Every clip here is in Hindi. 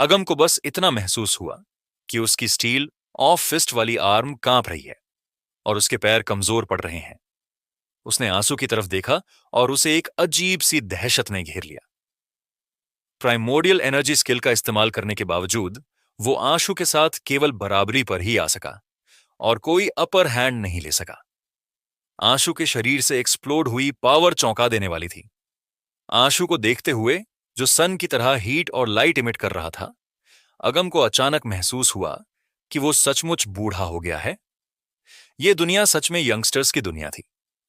अगम को बस इतना महसूस हुआ कि उसकी स्टील ऑफ फिस्ट वाली आर्म कांप रही है और उसके पैर कमजोर पड़ रहे हैं। उसने आंसू की तरफ देखा और उसे एक अजीब सी दहशत ने घेर लिया। प्राइमोडियल एनर्जी स्किल का इस्तेमाल करने के बावजूद वो आंशु के साथ केवल बराबरी पर ही आ सका और कोई अपर हैंड नहीं ले सका। आंशु के शरीर से एक्सप्लोड हुई पावर चौंका देने वाली थी। आंशु को देखते हुए, जो सन की तरह हीट और लाइट इमिट कर रहा था, अगम को अचानक महसूस हुआ कि वो सचमुच बूढ़ा हो गया है। ये दुनिया सच में यंगस्टर्स की दुनिया थी।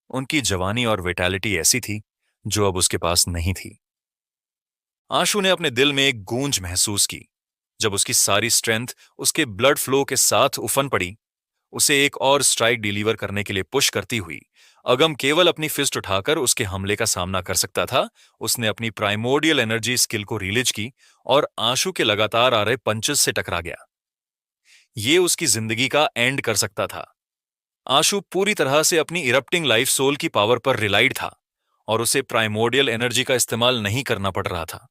उनकी जवानी और विटैलिटी ऐसी थी जो अब उसके पास नहीं थी। आंशु ने अपने दिल में एक गूंज महसूस की। जब उसकी सारी स्ट्रेंथ उसके ब्लड फ्लो के साथ उफन पड़ी, उसे एक और स्ट्राइक डिलीवर करने के लिए पुश करती हुई, अगम केवल अपनी फिस्ट उठाकर उसके हमले का सामना कर सकता था। उसने अपनी प्राइमोडियल एनर्जी स्किल को रिलीज की और आंशु के लगातार आ रहे पंचेस से टकरा गया। ये उसकी जिंदगी का एंड कर सकता था। आंशु पूरी तरह से अपनी इरप्टिंग लाइफ सोल की पावर पर रिलाइड था और उसे प्राइमोडियल एनर्जी का इस्तेमाल नहीं करना पड़ रहा था।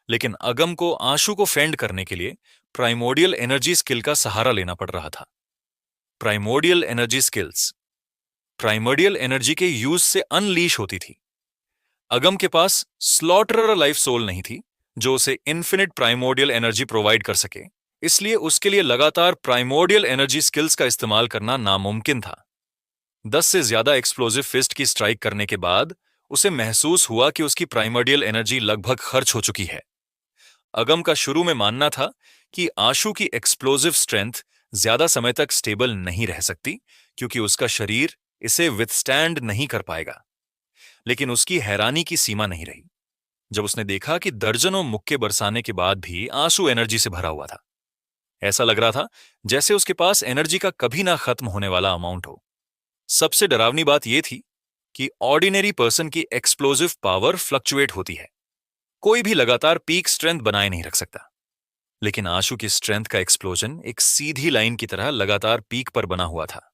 लेकिन अगम को आंशु को फेंड करने के लिए प्राइमोडियल एनर्जी स्किल का सहारा लेना पड़ रहा था। Primordial energy skills primordial energy के यूज से अनलीश होती थी। अगम के पास स्लॉटरर लाइफ सोल नहीं थी जो उसे इन्फिनिट प्राइमोडियल एनर्जी प्रोवाइड कर सके, इसलिए उसके लिए लगातार प्राइमोडियल एनर्जी स्किल्स का इस्तेमाल करना नामुमकिन था। 10 से ज्यादा एक्सप्लोजिव फिस्ट की स्ट्राइक करने के बाद उसे महसूस हुआ कि उसकी प्राइमोडियल एनर्जी लगभग खर्च हो चुकी है। अगम का शुरू में मानना था कि आंशु की एक्सप्लोजिव स्ट्रेंथ ज्यादा समय तक स्टेबल नहीं रह सकती क्योंकि उसका शरीर इसे विथस्टैंड नहीं कर पाएगा। लेकिन उसकी हैरानी की सीमा नहीं रही जब उसने देखा कि दर्जनों मुक्के बरसाने के बाद भी आंसू एनर्जी से भरा हुआ था। ऐसा लग रहा था जैसे उसके पास एनर्जी का कभी ना खत्म होने वाला अमाउंट हो। सबसे डरावनी बात यह थी कि ऑर्डिनरी पर्सन की एक्सप्लोजिव पावर फ्लक्चुएट होती है। कोई भी लगातार पीक स्ट्रेंथ बनाए नहीं रख सकता। लेकिन आंशु की स्ट्रेंथ का एक्सप्लोजन एक सीधी लाइन की तरह लगातार पीक पर बना हुआ था।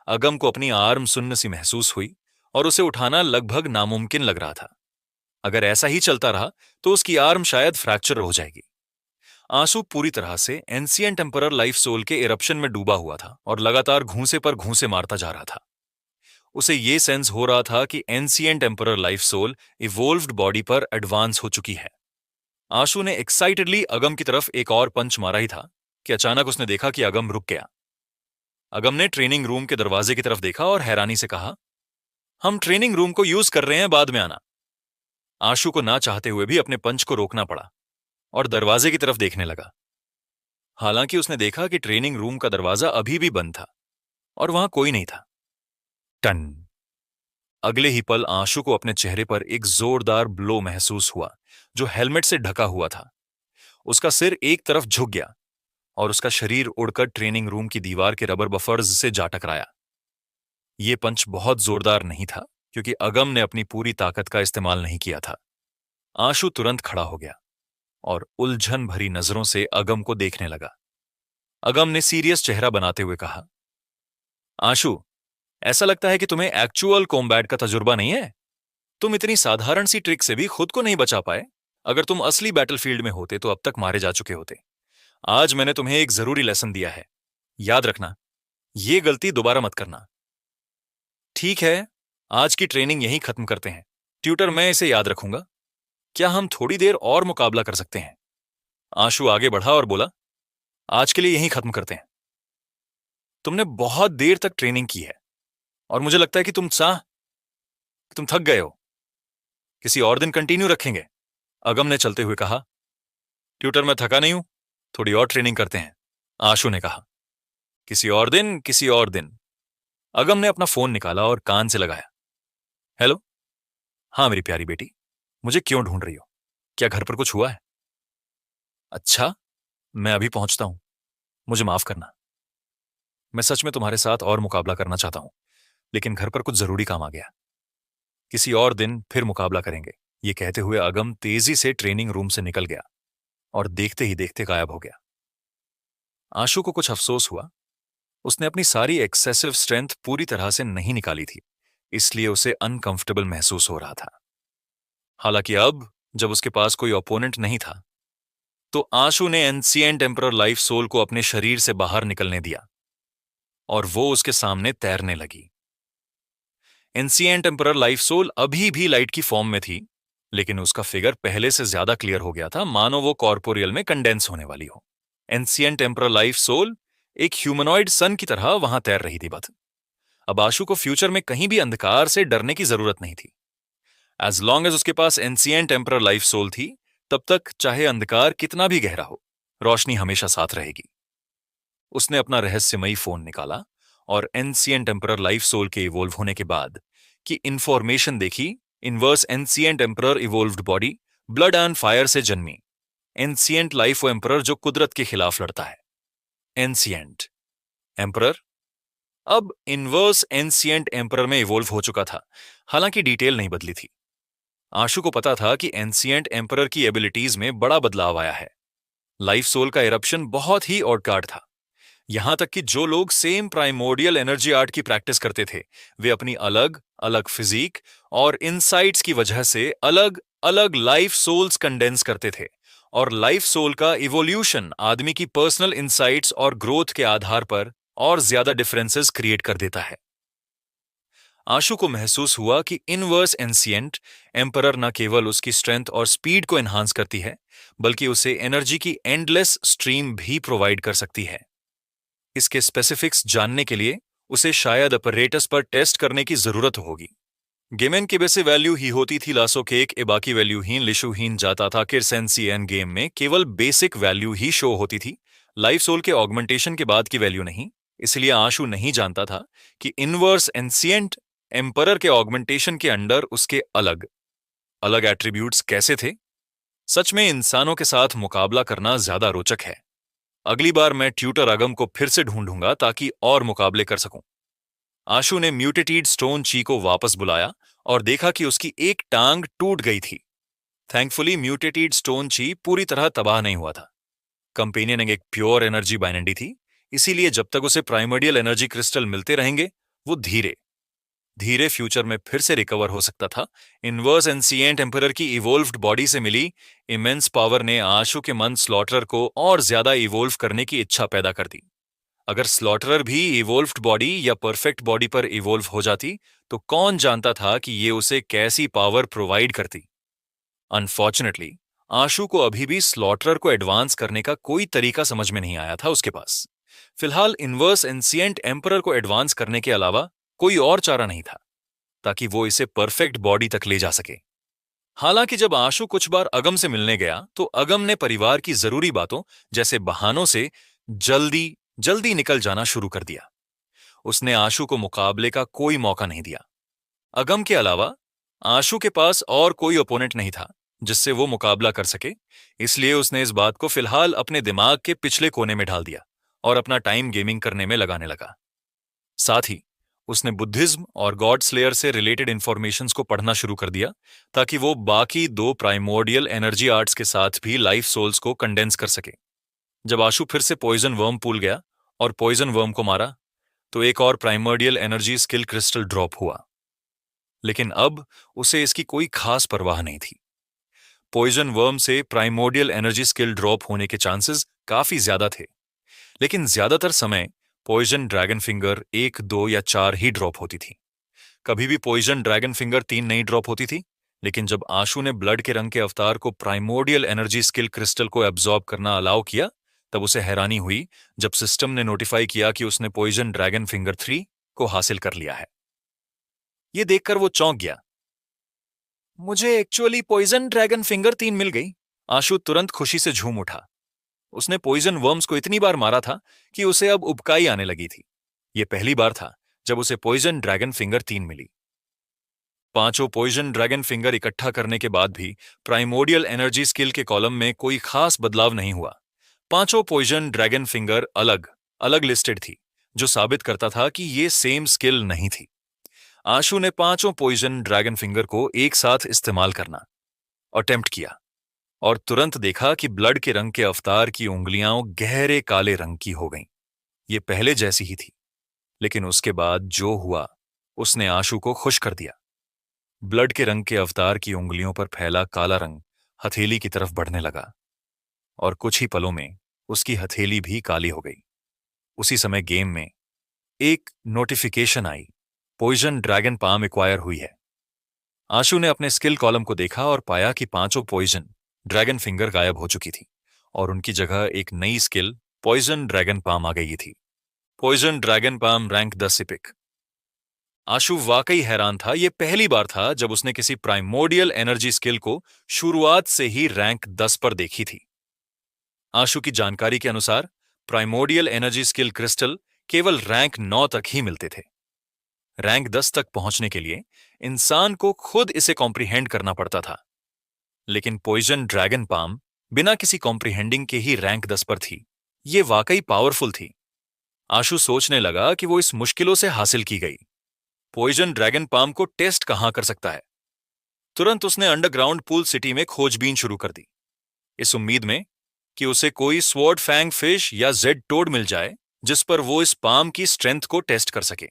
अगम को अपनी आर्म सुन्न सी महसूस हुई और उसे उठाना लगभग नामुमकिन लग रहा था। अगर ऐसा ही चलता रहा तो उसकी आर्म शायद फ्रैक्चर हो जाएगी। आंसू पूरी तरह से एंशिएंट एम्परर लाइफ सोल के इरप्शन में डूबा हुआ था और लगातार घूंसे पर घूंसे मारता जा रहा था। उसे यह सेंस हो रहा था कि ancient emperor life soul evolved body पर एडवांस हो चुकी है। आंशु ने एक्साइटेडली अगम की तरफ एक और पंच मारा ही था कि अचानक उसने देखा कि अगम रुक गया। अगम ने ट्रेनिंग रूम के दरवाजे की तरफ देखा और हैरानी से कहा, हम ट्रेनिंग रूम को यूज कर रहे हैं, बाद में आना। आंशु को ना चाहते हुए भी अपने पंच को रोकना पड़ा और दरवाजे की तरफ देखने लगा। हालांकि उसने देखा कि ट्रेनिंग रूम का दरवाजा अभी भी बंद था और वहां कोई नहीं था। टन! अगले ही पल आंशु को अपने चेहरे पर एक जोरदार ब्लो महसूस हुआ जो हेलमेट से ढका हुआ था। उसका सिर एक तरफ झुक गया और उसका शरीर उड़कर ट्रेनिंग रूम की दीवार के रबर बफर्स से जा टकराया। यह पंच बहुत जोरदार नहीं था क्योंकि अगम ने अपनी पूरी ताकत का इस्तेमाल नहीं किया था। आंशु तुरंत खड़ा हो गया और उलझन भरी नजरों से अगम को देखने लगा। अगम ने सीरियस चेहरा बनाते हुए कहा, आंशु, ऐसा लगता है कि तुम्हें एक्चुअल कॉम्बैट का तजुर्बा नहीं है। तुम इतनी साधारण सी ट्रिक से भी खुद को नहीं बचा पाए। अगर तुम असली बैटलफील्ड में होते तो अब तक मारे जा चुके होते। आज मैंने तुम्हें एक जरूरी लेसन दिया है, याद रखना, ये गलती दोबारा मत करना। ठीक है, आज की ट्रेनिंग यहीं खत्म करते हैं। ट्यूटर, मैं इसे याद रखूंगा। क्या हम थोड़ी देर और मुकाबला कर सकते हैं? आंशु आगे बढ़ा और बोला, आज के लिए यहीं खत्म करते हैं। तुमने बहुत देर तक ट्रेनिंग की है और मुझे लगता है कि तुम थक गए हो। किसी और दिन कंटिन्यू रखेंगे, अगम ने चलते हुए कहा। ट्यूटर, मैं थका नहीं हूं, थोड़ी और ट्रेनिंग करते हैं, आंशु ने कहा। किसी और दिन, किसी और दिन। अगम ने अपना फोन निकाला और कान से लगाया। हेलो। हाँ मेरी प्यारी बेटी, मुझे क्यों ढूंढ रही हो? क्या घर पर कुछ हुआ है? अच्छा, मैं अभी पहुंचता हूं, मुझे माफ करना। मैं सच में तुम्हारे साथ और मुकाबला करना चाहता हूं, लेकिन घर पर कुछ जरूरी काम आ गया। किसी और दिन फिर मुकाबला करेंगे। ये कहते हुए अगम तेजी से ट्रेनिंग रूम से निकल गया और देखते ही देखते गायब हो गया। आंशु को कुछ अफसोस हुआ। उसने अपनी सारी एक्सेसिव स्ट्रेंथ पूरी तरह से नहीं निकाली थी, इसलिए उसे अनकंफर्टेबल महसूस हो रहा था। हालांकि अब जब उसके पास कोई ओपोनेंट नहीं था, तो आशु ने एंशिएंट एम्परर लाइफ सोल को अपने शरीर से बाहर निकलने दिया और वो उसके सामने तैरने लगी। एंशिएंट एम्परर लाइफ सोल अभी भी लाइट की फॉर्म में थी, लेकिन उसका फिगर पहले से ज्यादा क्लियर हो गया था, मानो वो कॉर्पोरियल में कंडेंस होने वाली हो। एंशिएंट एम्परर लाइफ सोल एक ह्यूमनॉइड सन की तरह वहां तैर रही थी बस। अब आशु को फ्यूचर में कहीं भी अंधकार से डरने की जरूरत नहीं थी। एज लॉन्ग एज उसके पास एंशिएंट एम्परर लाइफ सोल थी, तब तक चाहे अंधकार कितना भी गहरा हो, रोशनी हमेशा साथ रहेगी। उसने अपना रहस्यमयी फोन निकाला और एंशिएंट एम्परर लाइफ सोल के इवोल्व होने के बाद की इंफॉर्मेशन देखी। Inverse ancient emperor evolved body, blood and fire से जन्मी एंशिएंट लाइफ एम्परर जो कुदरत के खिलाफ लड़ता है। एंशिएंट एम्परर अब इनवर्स एंशिएंट एम्परर में इवोल्व हो चुका था, हालांकि डिटेल नहीं बदली थी। आशु को पता था कि एंशिएंट एम्परर की एबिलिटीज में बड़ा बदलाव आया है। लाइफ सोल का इरप्शन बहुत ही ऑडकार्ड था। यहां तक कि जो लोग सेम प्राइमोर्डियल एनर्जी आर्ट की प्रैक्टिस करते थे, वे अपनी अलग अलग फिजिक और इनसाइट्स की वजह से अलग अलग लाइफ सोल्स कंडेंस करते थे, और लाइफ सोल का इवोल्यूशन आदमी की पर्सनल इनसाइट्स और ग्रोथ के आधार पर और ज्यादा डिफरेंसेस क्रिएट कर देता है। आशु को महसूस हुआ कि इनवर्स एंशिएंट एम्परर न केवल उसकी स्ट्रेंथ और स्पीड को एनहांस करती है, बल्कि उसे एनर्जी की एंडलेस स्ट्रीम भी प्रोवाइड कर सकती है। इसके स्पेसिफिक्स जानने के लिए उसे शायद अपरेटस पर टेस्ट करने की जरूरत होगी। गेमेन के बेसे वैल्यू ही होती थी लासो केक ए बाकी वैल्यू हीन लिशुहीन जाता था किरसेंसी एंड गेम में केवल बेसिक वैल्यू ही शो होती थी, लाइफ सोल के ऑगमेंटेशन के बाद की वैल्यू नहीं। इसलिए आशु नहीं जानता था कि इनवर्स एंशिएंट एम्परर के ऑगमेंटेशन के अंडर उसके अलग अलग एट्रीब्यूट्स कैसे थे। सच में इंसानों के साथ मुकाबला करना ज्यादा रोचक है। अगली बार मैं ट्यूटर अगम को फिर से ढूंढूंगा ताकि और मुकाबले कर सकूं। आशु ने म्यूटेटेड स्टोन ची को वापस बुलाया और देखा कि उसकी एक टांग टूट गई थी। थैंकफुली म्यूटेटेड स्टोन ची पूरी तरह तबाह नहीं हुआ था। कंपेनियन एक प्योर एनर्जी बाइनेंडी थी, इसीलिए जब तक उसे प्राइमर्डियल एनर्जी क्रिस्टल मिलते रहेंगे, वो धीरे धीरे फ्यूचर में फिर से रिकवर हो सकता था। इनवर्स एंशिएंट एम्परर की इवोल्व्ड बॉडी से मिली इमेंस पावर ने आशु के मन स्लॉटरर को और ज्यादा इवोल्व करने की इच्छा पैदा कर दी। अगर स्लॉटरर भी इवोल्व्ड बॉडी या परफेक्ट बॉडी पर इवोल्व हो जाती, तो कौन जानता था कि ये उसे कैसी पावर प्रोवाइड करती। अनफॉर्चुनेटली आशु को अभी भी स्लॉटरर को एडवांस करने का कोई तरीका समझ में नहीं आया था उसके पास। फिलहाल इनवर्स एंशिएंट एम्परर को एडवांस करने के अलावा कोई और चारा नहीं था ताकि वो इसे परफेक्ट बॉडी तक ले जा सके। हालांकि जब आशु कुछ बार अगम से मिलने गया, तो अगम ने परिवार की जरूरी बातों जैसे बहानों से जल्दी जल्दी निकल जाना शुरू कर दिया। उसने आशु को मुकाबले का कोई मौका नहीं दिया। अगम के अलावा आशु के पास और कोई ओपोनेंट नहीं था जिससे वो मुकाबला कर सके, इसलिए उसने इस बात को फिलहाल अपने दिमाग के पिछले कोने में ढाल दिया और अपना टाइम गेमिंग करने में लगाने लगा। साथ ही उसने बुद्धिज्म और गॉड स्लेयर से रिलेटेड इंफॉर्मेशंस को पढ़ना शुरू कर दिया ताकि वो बाकी दो प्राइमोर्डियल एनर्जी आर्ट्स के साथ भी लाइफ सोल्स को कंडेंस कर सके। जब आशु फिर से पॉइजन वर्म पूल गया और पॉइजन वर्म को मारा, तो एक और primordial energy skill crystal drop हुआ, लेकिन अब उसे इसकी कोई खास परवाह नहीं थी। पॉइजन वर्म से प्राइमोर्डियल एनर्जी स्किल ड्रॉप होने के चांसेस काफी ज्यादा थे, लेकिन ज्यादातर समय पॉइजन ड्रैगन फिंगर 1, 2 या 4 ही ड्रॉप होती थी। कभी भी पॉइजन ड्रैगन फिंगर 3 नहीं ड्रॉप होती थी। लेकिन जब आशु ने ब्लड के रंग के अवतार को प्राइमोर्डियल एनर्जी स्किल क्रिस्टल को एब्जॉर्ब करना अलाउ किया, तब उसे हैरानी हुई जब सिस्टम ने नोटिफाई किया कि उसने पॉइजन ड्रैगन फिंगर 3 को हासिल कर लिया है। यह देखकर वो चौंक गया। मुझे एक्चुअली पॉइजन ड्रैगन फिंगर 3 मिल गई। आशु तुरंत खुशी से झूम उठा। उसने पॉइजन वर्म्स को इतनी बार मारा था कि उसे अब उबकाई आने लगी थी। यह पहली बार था जब उसे पॉइजन ड्रैगन फिंगर 3 मिली। पांचों पॉइजन ड्रैगन फिंगर इकट्ठा करने के बाद भी प्राइमोर्डियल एनर्जी स्किल के कॉलम में कोई खास बदलाव नहीं हुआ। पांचों पॉइजन ड्रैगन फिंगर अलग अलग लिस्टेड थी, जो साबित करता था कि ये सेम स्किल नहीं थी। आशु ने पांचों पॉइजन ड्रैगन फिंगर को एक साथ इस्तेमाल करना अटेम्प्ट किया और तुरंत देखा कि ब्लड के रंग के अवतार की उंगलियां गहरे काले रंग की हो गईं। ये पहले जैसी ही थी, लेकिन उसके बाद जो हुआ उसने आशु को खुश कर दिया। ब्लड के रंग के अवतार की उंगलियों पर फैला काला रंग हथेली की तरफ बढ़ने लगा। और कुछ ही पलों में उसकी हथेली भी काली हो गई। उसी समय गेम में एक नोटिफिकेशन आई, पॉइजन ड्रैगन पाम एक्वायर हुई है। आशु ने अपने स्किल कॉलम को देखा और पाया कि 5 पॉइजन ड्रैगन फिंगर गायब हो चुकी थी और उनकी जगह एक नई स्किल पॉइजन ड्रैगन पाम आ गई थी। Poison dragon palm rank 10 epic. Ashu वाकई हैरान था। यह पहली बार था जब उसने किसी प्राइमोर्डियल एनर्जी स्किल को शुरुआत से ही रैंक 10 पर देखी थी। आशु की जानकारी के अनुसार प्राइमोर्डियल एनर्जी स्किल क्रिस्टल केवल रैंक 9 तक ही मिलते थे। रैंक 10 तक पहुंचने के लिए इंसान को खुद इसे कॉम्प्रिहेंड करना पड़ता था, लेकिन पॉइजन ड्रैगन पाम बिना किसी कॉम्प्रिहेंडिंग के ही रैंक 10 पर थी। ये वाकई पावरफुल थी। आशु सोचने लगा कि वो इस मुश्किलों से हासिल की गई पॉइजन ड्रैगन पाम को टेस्ट कहां कर सकता है। तुरंत उसने अंडरग्राउंड पूल सिटी में खोजबीन शुरू कर दी, इस उम्मीद में कि उसे कोई स्वॉर्ड फैंग फिश या जेड टोड मिल जाए जिस पर वो इस पाम की स्ट्रेंथ को टेस्ट कर सके।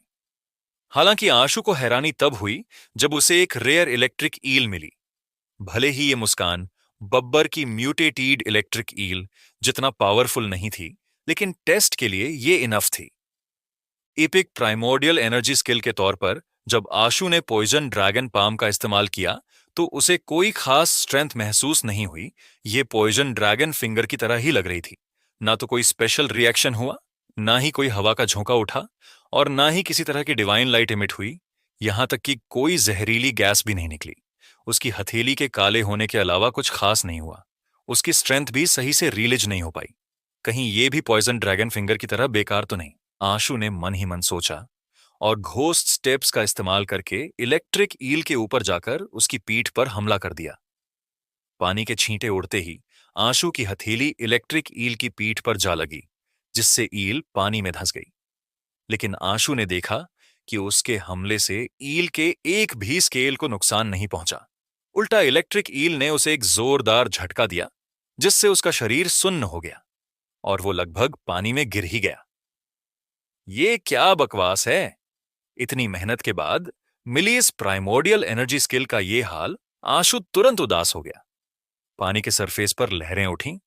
हालांकि आशु को हैरानी तब हुई जब उसे एक रेयर इलेक्ट्रिक ईल मिली। भले ही ये मुस्कान बब्बर की म्यूटेटेड इलेक्ट्रिक ईल जितना पावरफुल नहीं थी, लेकिन टेस्ट के लिए ये इनफ थी। इपिक प्राइमोर्डियल एनर्जी स्किल के तौर पर जब आशु ने पॉइजन ड्रैगन पाम का इस्तेमाल किया तो उसे कोई खास स्ट्रेंथ महसूस नहीं हुई। ये पॉइजन ड्रैगन फिंगर की तरह ही लग रही थी। ना तो कोई स्पेशल रिएक्शन हुआ, ना ही कोई हवा का झोंका उठा और ना ही किसी तरह की डिवाइन लाइट इमिट हुई। यहां तक कि कोई जहरीली गैस भी नहीं निकली। उसकी हथेली के काले होने के अलावा कुछ खास नहीं हुआ। उसकी स्ट्रेंथ भी सही से रिलीज नहीं हो पाई। कहीं ये भी पॉइजन ड्रैगन फिंगर की तरह बेकार तो नहीं, आशु ने मन ही मन सोचा और घोस्ट स्टेप्स का इस्तेमाल करके इलेक्ट्रिक ईल के ऊपर जाकर उसकी पीठ पर हमला कर दिया। पानी के छींटे उड़ते ही आशु की हथेली इलेक्ट्रिक ईल की पीठ पर जा लगी, जिससे ईल पानी में धंस गई। लेकिन आशु ने देखा कि उसके हमले से ईल के एक भी स्केल को नुकसान नहीं पहुंचा। उल्टा इलेक्ट्रिक ईल ने उसे एक जोरदार झटका दिया, जिससे उसका शरीर सुन्न हो गया और वो लगभग पानी में गिर ही गया। ये क्या बकवास है। इतनी मेहनत के बाद मिली इस प्राइमोर्डियल एनर्जी स्किल का ये हाल। आशु तुरंत उदास हो गया। पानी के सरफेस पर लहरें उठीं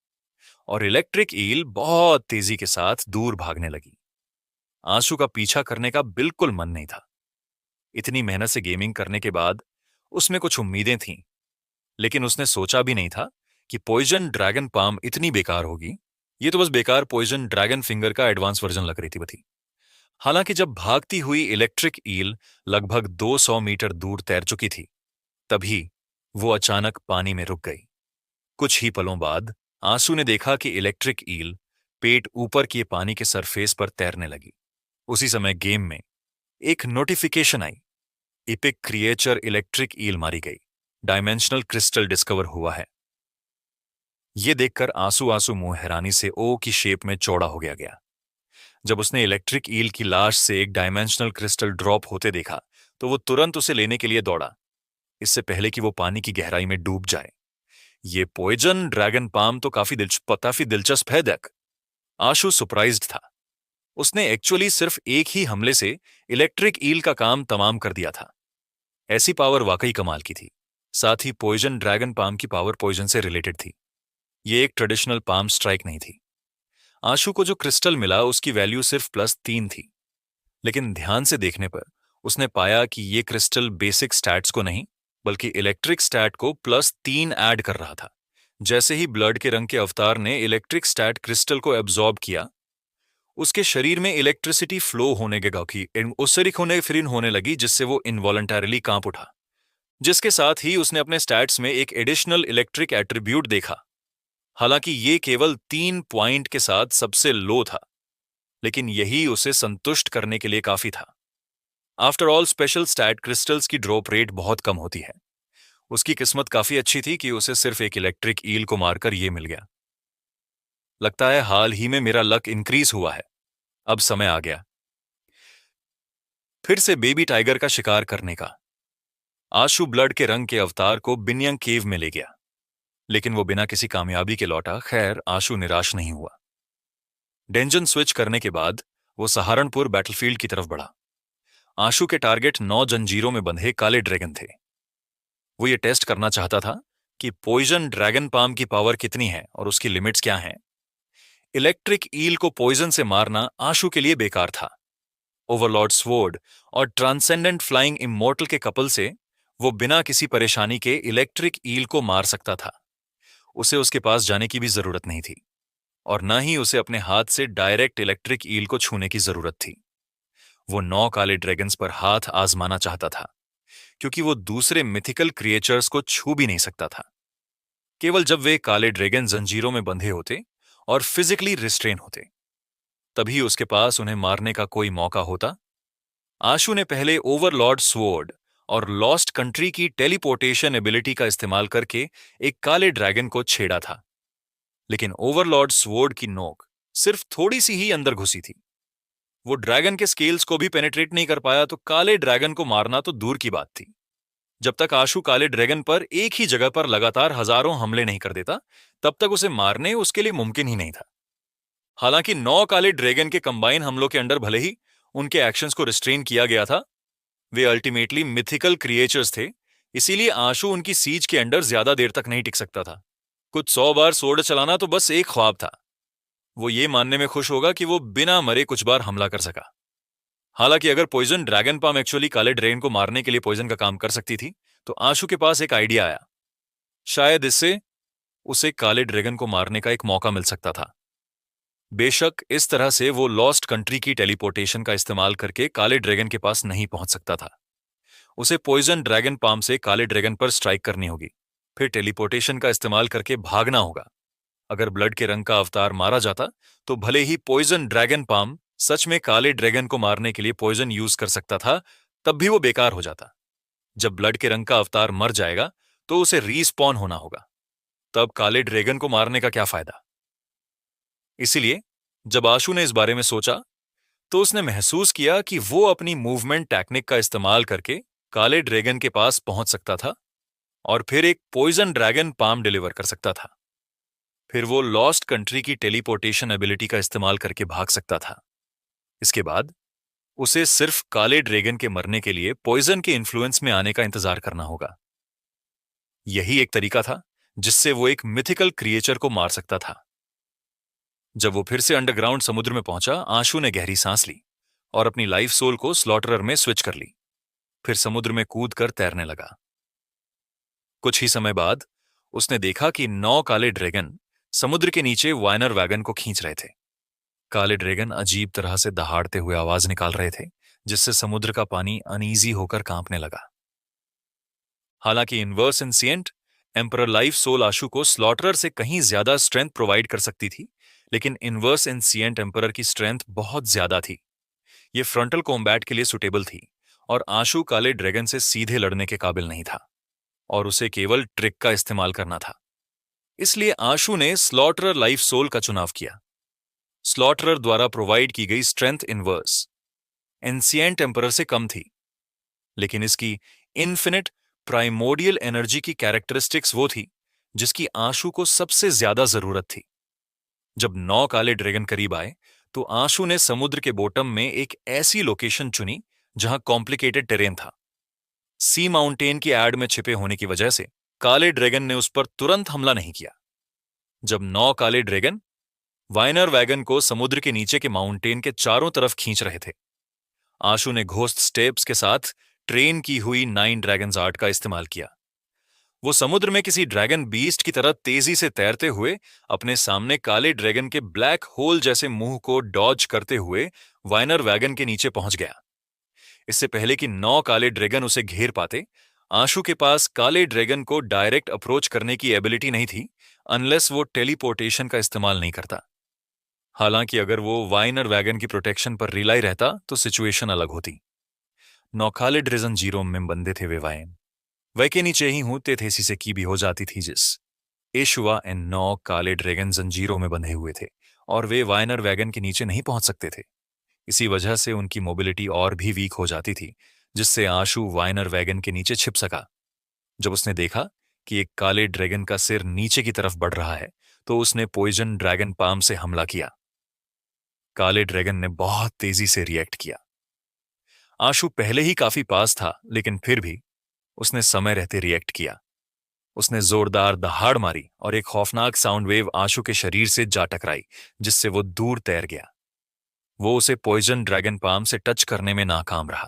और इलेक्ट्रिक ईल बहुत तेजी के साथ दूर भागने लगी। आशु का पीछा करने का बिल्कुल मन नहीं था। इतनी मेहनत से गेमिंग करने के बाद उसमें कुछ उम्मीदें थीं, लेकिन उसने सोचा भी नहीं था कि पॉइजन ड्रैगन पाम इतनी बेकार होगी। ये तो बस बेकार पॉइजन ड्रैगन फिंगर का एडवांस वर्जन लग रही थी। हालांकि जब भागती हुई इलेक्ट्रिक ईल लगभग 200 मीटर दूर तैर चुकी थी, तभी वो अचानक पानी में रुक गई। कुछ ही पलों बाद आंसू ने देखा कि इलेक्ट्रिक ईल पेट ऊपर किए पानी के सरफेस पर तैरने लगी। उसी समय गेम में एक नोटिफिकेशन आई, इपिक क्रिएचर इलेक्ट्रिक ईल मारी गई, डायमेंशनल क्रिस्टल डिस्कवर हुआ है। यह देखकर आंसू आंसू मुंह हैरानी से ओ की शेप में चौड़ा हो गया। जब उसने इलेक्ट्रिक ईल की लाश से एक डायमेंशनल क्रिस्टल ड्रॉप होते देखा तो वो तुरंत उसे लेने के लिए दौड़ा, इससे पहले कि वो पानी की गहराई में डूब जाए। ये पॉइजन ड्रैगन पाम तो काफी दिलचस्प है देख। आशु सरप्राइज्ड था। उसने एक्चुअली सिर्फ एक ही हमले से इलेक्ट्रिक ईल का काम तमाम कर दिया था। ऐसी पावर वाकई कमाल की थी। साथ ही पॉइजन ड्रैगन पाम की पावर पॉइजन से रिलेटेड थी। ये एक ट्रेडिशनल पाम स्ट्राइक नहीं थी। आशु को जो क्रिस्टल मिला उसकी वैल्यू सिर्फ +3 थी, लेकिन ध्यान से देखने पर उसने पाया कि ये क्रिस्टल बेसिक स्टैट्स को नहीं बल्कि इलेक्ट्रिक स्टैट को +3 ऐड कर रहा था। जैसे ही ब्लड के रंग के अवतार ने इलेक्ट्रिक स्टैट क्रिस्टल को एब्जॉर्ब किया, उसके शरीर में इलेक्ट्रिसिटी फ्लो होने होने लगी, जिससे वो इनवॉलंटरीली कांप उठा, जिसके साथ ही उसने अपने स्टैट्स में एक एडिशनल इलेक्ट्रिक एट्रीब्यूट देखा। हालांकि ये केवल 3 पॉइंट के साथ सबसे लो था, लेकिन यही उसे संतुष्ट करने के लिए काफी था। After all special stat crystals की ड्रॉप रेट बहुत कम होती है। उसकी किस्मत काफी अच्छी थी कि उसे सिर्फ एक इलेक्ट्रिक ईल को मारकर यह मिल गया। लगता है हाल ही में मेरा लक इंक्रीज हुआ है। अब समय आ गया फिर से बेबी टाइगर का शिकार करने का। आशु ब्लड के रंग के अवतार को बिन्यंग केव में ले गया, लेकिन वो बिना किसी कामयाबी के लौटा। खैर, आशु निराश नहीं हुआ। डेंजन स्विच करने के बाद वो सहारनपुर बैटलफील्ड की तरफ बढ़ा। आशु के टारगेट 9 जंजीरों में बंधे काले ड्रैगन थे। वो ये टेस्ट करना चाहता था कि पॉइजन ड्रैगन पाम की पावर कितनी है और उसकी लिमिट्स क्या हैं, इलेक्ट्रिक ईल को पॉइजन से मारना आशु के लिए बेकार था। ओवरलॉर्ड स्वॉर्ड और ट्रांसेंडेंट फ्लाइंग इमॉर्टल के कपल से वो बिना किसी परेशानी के इलेक्ट्रिक ईल को मार सकता था। उसे उसके पास जाने की भी जरूरत नहीं थी और न ही उसे अपने हाथ से डायरेक्ट इलेक्ट्रिक ईल को छूने की जरूरत थी। वो 9 काले ड्रैगन्स पर हाथ आजमाना चाहता था क्योंकि वो दूसरे मिथिकल क्रिएचर्स को छू भी नहीं सकता था। केवल जब वे काले ड्रैगन जंजीरों में बंधे होते और फिजिकली रिस्ट्रेन होते, तभी उसके पास उन्हें मारने का कोई मौका होता। आशु ने पहले ओवरलॉर्ड स्वॉर्ड और लॉस्ट कंट्री की टेलीपोर्टेशन एबिलिटी का इस्तेमाल करके एक काले ड्रैगन को छेड़ा था, लेकिन ओवरलॉर्ड स्वॉर्ड की नोक सिर्फ थोड़ी सी ही अंदर घुसी थी। वो ड्रैगन के स्केल्स को भी पेनिट्रेट नहीं कर पाया, तो काले ड्रैगन को मारना तो दूर की बात थी। जब तक आशु काले ड्रैगन पर एक ही जगह पर लगातार हजारों हमले नहीं कर देता, तब तक उसे मारने उसके लिए मुमकिन ही नहीं था। हालांकि 9 काले ड्रैगन के कंबाइन हमलों के अंडर भले ही उनके एक्शंस को रिस्ट्रेन किया गया था, वे अल्टीमेटली मिथिकल क्रिएचर्स थे, इसीलिए आशु उनकी सीज के अंडर ज्यादा देर तक नहीं टिक सकता था। कुछ 100 बार सोर्ड चलाना तो बस एक ख्वाब था। वो ये मानने में खुश होगा कि वो बिना मरे कुछ बार हमला कर सका। हालांकि अगर पॉइजन ड्रैगन पाम एक्चुअली काले ड्रैगन को मारने के लिए पॉइजन का काम कर सकती थी, तो आशु के पास एक आइडिया आया। शायद इससे उसे काले ड्रैगन को मारने का एक मौका मिल सकता था। बेशक इस तरह से वो लॉस्ट कंट्री की टेलीपोर्टेशन का इस्तेमाल करके काले ड्रैगन के पास नहीं पहुंच सकता था। उसे पॉइजन ड्रैगन पाम से काले ड्रैगन पर स्ट्राइक करनी होगी, फिर टेलीपोर्टेशन का इस्तेमाल करके भागना होगा। अगर ब्लड के रंग का अवतार मारा जाता, तो भले ही पॉइजन ड्रैगन पाम सच में काले ड्रैगन को मारने के लिए पॉइजन यूज कर सकता था, तब भी वो बेकार हो जाता। जब ब्लड के रंग का अवतार मर जाएगा, तो उसे रीस्पॉन होना होगा। तब काले ड्रैगन को मारने का क्या फायदा? इसीलिए जब आशु ने इस बारे में सोचा, तो उसने महसूस किया कि वो अपनी मूवमेंट टेक्निक का इस्तेमाल करके काले ड्रैगन के पास पहुंच सकता था और फिर एक पॉइजन ड्रैगन पाम डिलीवर कर सकता था। फिर वो लॉस्ट कंट्री की टेलीपोर्टेशन एबिलिटी का इस्तेमाल करके भाग सकता था। इसके बाद उसे सिर्फ काले ड्रैगन के मरने के लिए पॉइजन के इन्फ्लुएंस में आने का इंतजार करना होगा। यही एक तरीका था जिससे वो एक मिथिकल क्रिएचर को मार सकता था। जब वो फिर से अंडरग्राउंड समुद्र में पहुंचा, आशु ने गहरी सांस ली और अपनी लाइफ सोल को स्लॉटरर में स्विच कर ली। फिर समुद्र में कूदकर तैरने लगा। कुछ ही समय बाद उसने देखा कि 9 काले ड्रैगन समुद्र के नीचे वाइनर वैगन को खींच रहे थे। काले ड्रैगन अजीब तरह से दहाड़ते हुए आवाज निकाल रहे थे, जिससे समुद्र का पानी अनईजी होकर कांपने लगा। हालांकि inverse ancient emperor life soul Ashu को स्लॉटरर से कहीं ज्यादा स्ट्रेंथ प्रोवाइड कर सकती थी, लेकिन इनवर्स एंसिएंट एम्परर की स्ट्रेंथ बहुत ज्यादा थी। ये फ्रंटल कॉम्बैट के लिए सुटेबल थी और आशु काले ड्रैगन से सीधे लड़ने के काबिल नहीं था और उसे केवल ट्रिक का इस्तेमाल करना था। इसलिए आशु ने स्लॉटरर लाइफ सोल का चुनाव किया। स्लॉटरर द्वारा प्रोवाइड की गई स्ट्रेंथ इनवर्स एंसिएंट एम्परर से कम थी, लेकिन इसकी इन्फिनिट प्राइमोडियल एनर्जी की कैरेक्टरिस्टिक्स वो थी जिसकी आशु को सबसे ज्यादा जरूरत थी। जब 9 काले ड्रैगन करीब आए, तो आशु ने समुद्र के बॉटम में एक ऐसी लोकेशन चुनी जहां कॉम्प्लिकेटेड टेरेन था। सी माउंटेन की एड में छिपे होने की वजह से काले ड्रैगन ने उस पर तुरंत हमला नहीं किया। जब 9 काले ड्रैगन वाइनर वैगन को समुद्र के नीचे के माउंटेन के चारों तरफ खींच रहे थे, आशु ने घोस्ट स्टेप्स के साथ ट्रेन की हुई 9 ड्रैगन्स आर्ट का इस्तेमाल किया। वो समुद्र में किसी ड्रैगन बीस्ट की तरह तेजी से तैरते हुए अपने सामने काले ड्रैगन के ब्लैक होल जैसे मुंह को डॉज करते हुए वाइनर वैगन के नीचे पहुंच गया। इससे पहले कि 9 काले ड्रैगन उसे घेर पाते, आशु के पास काले ड्रैगन को डायरेक्ट अप्रोच करने की एबिलिटी नहीं थी, अनलेस वो टेलीपोर्टेशन का इस्तेमाल नहीं करता। हालांकि अगर वो वाइनर वैगन की प्रोटेक्शन पर रिलाई रहता, तो सिचुएशन अलग होती। 9 काले ड्रैगन जीरो में बंधे थे वे वाइन वह के नीचे ही हूते थे से की भी हो जाती थी जिस एशुआ एंड 9 काले ड्रैगन जंजीरों में बंधे हुए थे और वे वाइनर वैगन के नीचे नहीं पहुंच सकते थे। इसी वजह से उनकी मोबिलिटी और भी वीक हो जाती थी, जिससे आशु वाइनर वैगन के नीचे छिप सका। जब उसने देखा कि एक काले ड्रैगन का सिर नीचे की तरफ बढ़ रहा है, तो उसने पॉइजन ड्रैगन पाम से हमला किया। काले ड्रैगन ने बहुत तेजी से रिएक्ट किया। आशु पहले ही काफी पास था, लेकिन फिर भी उसने समय रहते रिएक्ट किया। उसने जोरदार दहाड़ मारी और एक खौफनाक साउंड वेव आशु के शरीर से जा टकराई, जिससे वो दूर तैर गया। वो उसे पॉइजन ड्रैगन पाम से टच करने में नाकाम रहा।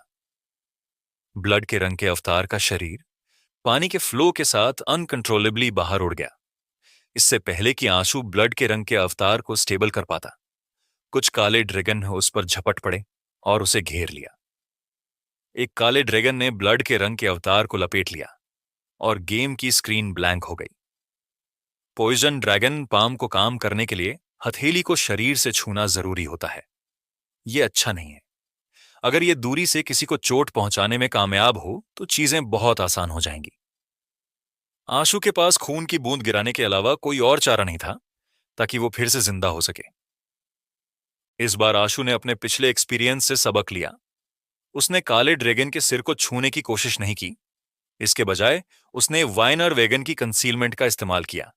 ब्लड के रंग के अवतार का शरीर पानी के फ्लो के साथ अनकंट्रोलेबली बाहर उड़ गया। इससे पहले कि आंसू ब्लड के रंग के अवतार को स्टेबल कर पाता, कुछ काले ड्रैगन उस पर झपट पड़े और उसे घेर लिया। एक काले ड्रैगन ने ब्लड के रंग के अवतार को लपेट लिया और गेम की स्क्रीन ब्लैंक हो गई। पॉइजन ड्रैगन पाम को काम करने के लिए हथेली को शरीर से छूना जरूरी होता है। यह अच्छा नहीं है। अगर यह दूरी से किसी को चोट पहुंचाने में कामयाब हो तो चीजें बहुत आसान हो जाएंगी। आशु के पास खून की बूंद गिराने के अलावा कोई और चारा नहीं था ताकि वो फिर से जिंदा हो सके। इस बार आशु ने अपने पिछले एक्सपीरियंस से सबक लिया। उसने काले ड्रैगन के सिर को छूने की कोशिश नहीं की। इसके बजाय उसने वाइनर वैगन की कंसीलमेंट का इस्तेमाल किया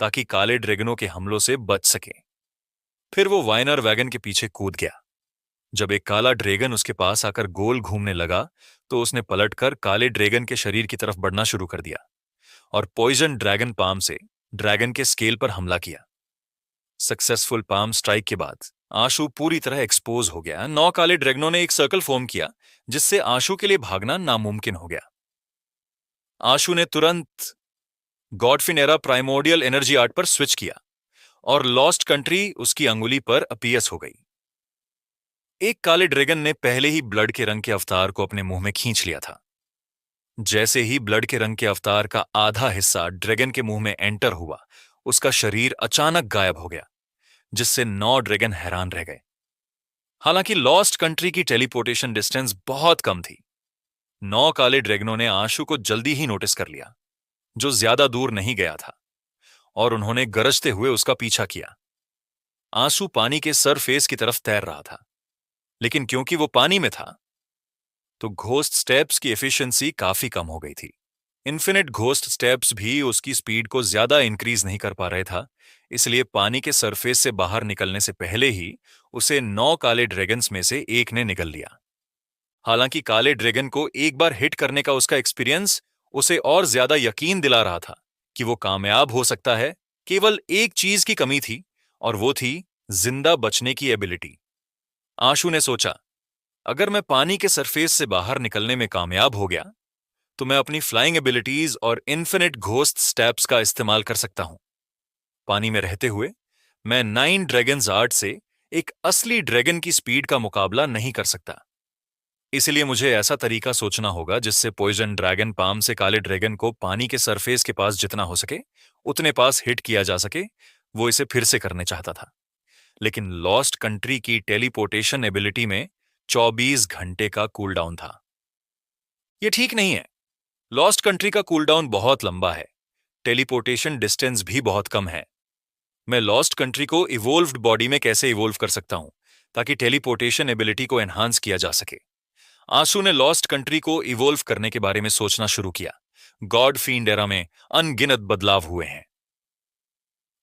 ताकि काले ड्रैगनों के हमलों से बच सके। फिर वो वाइनर वैगन के पीछे कूद गया। जब एक काला ड्रैगन उसके पास आकर गोल घूमने लगा तो उसने पलटकर काले ड्रैगन के शरीर की तरफ बढ़ना शुरू कर दिया और पॉइजन ड्रैगन पाम से ड्रैगन के स्केल पर हमला किया। सक्सेसफुल पाम स्ट्राइक के बाद आशु पूरी तरह एक्सपोज हो गया। 9 काले ड्रैगनों ने एक सर्कल फॉर्म किया जिससे आशु के लिए भागना नामुमकिन हो गया। आशु ने तुरंत गॉडफिनेरा प्राइमोर्डियल एनर्जी आर्ट पर स्विच किया और लॉस्ट कंट्री उसकी अंगुली पर अपीयस हो गई। एक काले ड्रैगन ने पहले ही ब्लड के रंग के अवतार को अपने मुंह में खींच लिया था। जैसे ही ब्लड के रंग के अवतार का आधा हिस्सा ड्रैगन के मुंह में एंटर हुआ, उसका शरीर अचानक गायब हो गया, जिससे 9 ड्रैगन हैरान रह गए। हालांकि लॉस्ट कंट्री की टेलीपोर्टेशन डिस्टेंस बहुत कम थी। 9 काले ड्रैगनों ने आशु को जल्दी ही नोटिस कर लिया, जो ज्यादा दूर नहीं गया था, और उन्होंने गरजते हुए उसका पीछा किया। आंसू पानी के सरफेस की तरफ तैर रहा था, लेकिन क्योंकि वो पानी में था तो घोस्ट स्टेप्स की एफिशिएंसी काफी कम हो गई थी। इन्फिनिट घोस्ट स्टेप्स भी उसकी स्पीड को ज्यादा इंक्रीज नहीं कर पा रहे था, इसलिए पानी के सरफेस से बाहर निकलने से पहले ही उसे 9 काले ड्रैगन्स में से एक ने निगल लिया। हालांकि काले ड्रैगन को एक बार हिट करने का उसका एक्सपीरियंस उसे और ज्यादा यकीन दिला रहा था कि वो कामयाब हो सकता है। केवल एक चीज की कमी थी और वो थी जिंदा बचने की एबिलिटी। आशु ने सोचा, अगर मैं पानी के सरफेस से बाहर निकलने में कामयाब हो गया तो मैं अपनी फ्लाइंग एबिलिटीज और इन्फिनिट घोस्ट स्टेप्स का इस्तेमाल कर सकता हूं। पानी में रहते हुए मैं 9 ड्रैगन्स आर्ट से एक असली ड्रैगन की स्पीड का मुकाबला नहीं कर सकता। इसलिए मुझे ऐसा तरीका सोचना होगा जिससे पॉइजन ड्रैगन पाम से काले ड्रैगन को पानी के सरफेस के पास जितना हो सके उतने पास हिट किया जा सके। वो इसे फिर से करने चाहता था, लेकिन लॉस्ट कंट्री की टेलीपोर्टेशन एबिलिटी में 24 घंटे का कूलडाउन था। यह ठीक नहीं है। लॉस्ट कंट्री का कूलडाउन बहुत लंबा है, टेलीपोर्टेशन डिस्टेंस भी बहुत कम है। मैं लॉस्ट कंट्री को इवोल्व्ड बॉडी में कैसे इवोल्व कर सकता हूं ताकि टेलीपोर्टेशन एबिलिटी को एनहांस किया जा सके। आंसू ने लॉस्ट कंट्री को इवोल्व करने के बारे में सोचना शुरू किया। गॉड फील्ड एरा में अनगिनत बदलाव हुए हैं।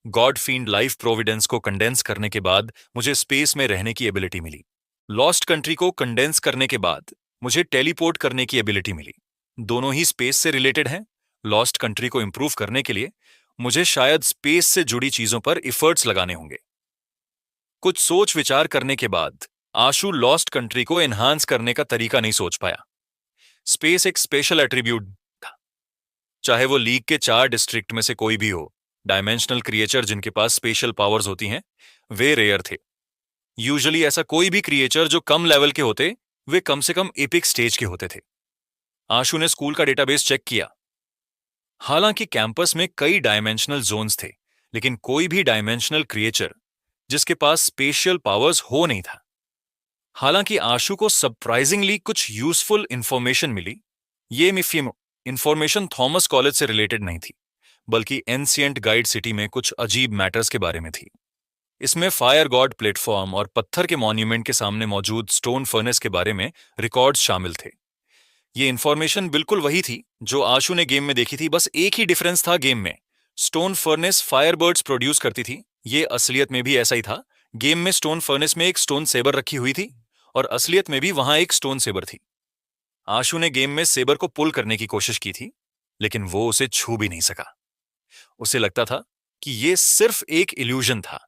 गॉड फील्ड लाइफ प्रोविडेंस को कंडेंस करने के बाद मुझे स्पेस में रहने की एबिलिटी मिली। लॉस्ट कंट्री को कंडेंस करने के बाद मुझे टेलीपोर्ट करने की एबिलिटी मिली। दोनों ही स्पेस से रिलेटेड हैं। लॉस्ट कंट्री को इंप्रूव करने के लिए मुझे शायद स्पेस से जुड़ी चीजों पर एफर्ट्स लगाने होंगे। कुछ सोच विचार करने के बाद आशु लॉस्ट कंट्री को एनहांस करने का तरीका नहीं सोच पाया। स्पेस एक स्पेशल एट्रीब्यूट था। चाहे वो लीग के 4 डिस्ट्रिक्ट में से कोई भी हो, डायमेंशनल क्रिएचर जिनके पास स्पेशल पावर्स होती हैं वे रेयर थे। यूजुअली ऐसा कोई भी क्रिएचर जो कम लेवल के होते वे कम से कम एपिक स्टेज के होते थे। आशु ने स्कूल का डेटाबेस चेक किया। हालांकि कैंपस में कई डायमेंशनल जोन्स थे, लेकिन कोई भी डायमेंशनल क्रिएचर जिसके पास स्पेशल पावर्स हो नहीं था। हालांकि आशु को सरप्राइजिंगली कुछ यूजफुल इंफॉर्मेशन मिली। ये इंफॉर्मेशन थॉमस कॉलेज से रिलेटेड नहीं थी, बल्कि एंशिएंट गाइड सिटी में कुछ अजीब मैटर्स के बारे में थी। इसमें फायर गॉड प्लेटफॉर्म और पत्थर के मॉन्यूमेंट के सामने मौजूद स्टोन फर्नेस के बारे में रिकॉर्ड्स शामिल थे। ये इंफॉर्मेशन बिल्कुल वही थी जो आशु ने गेम में देखी थी, बस एक ही डिफरेंस था। गेम में स्टोन फर्नेस फायरबर्ड्स प्रोड्यूस करती थी। ये असलियत में भी ऐसा ही था। गेम में स्टोन फर्नेस में एक स्टोन सेबर रखी हुई थी और असलियत में भी वहां एक स्टोन सेबर थी। आशु ने गेम में सेबर को पुल करने की कोशिश की थी, लेकिन वो उसे छू भी नहीं सका। उसे लगता था कि ये सिर्फ एक इल्यूजन था,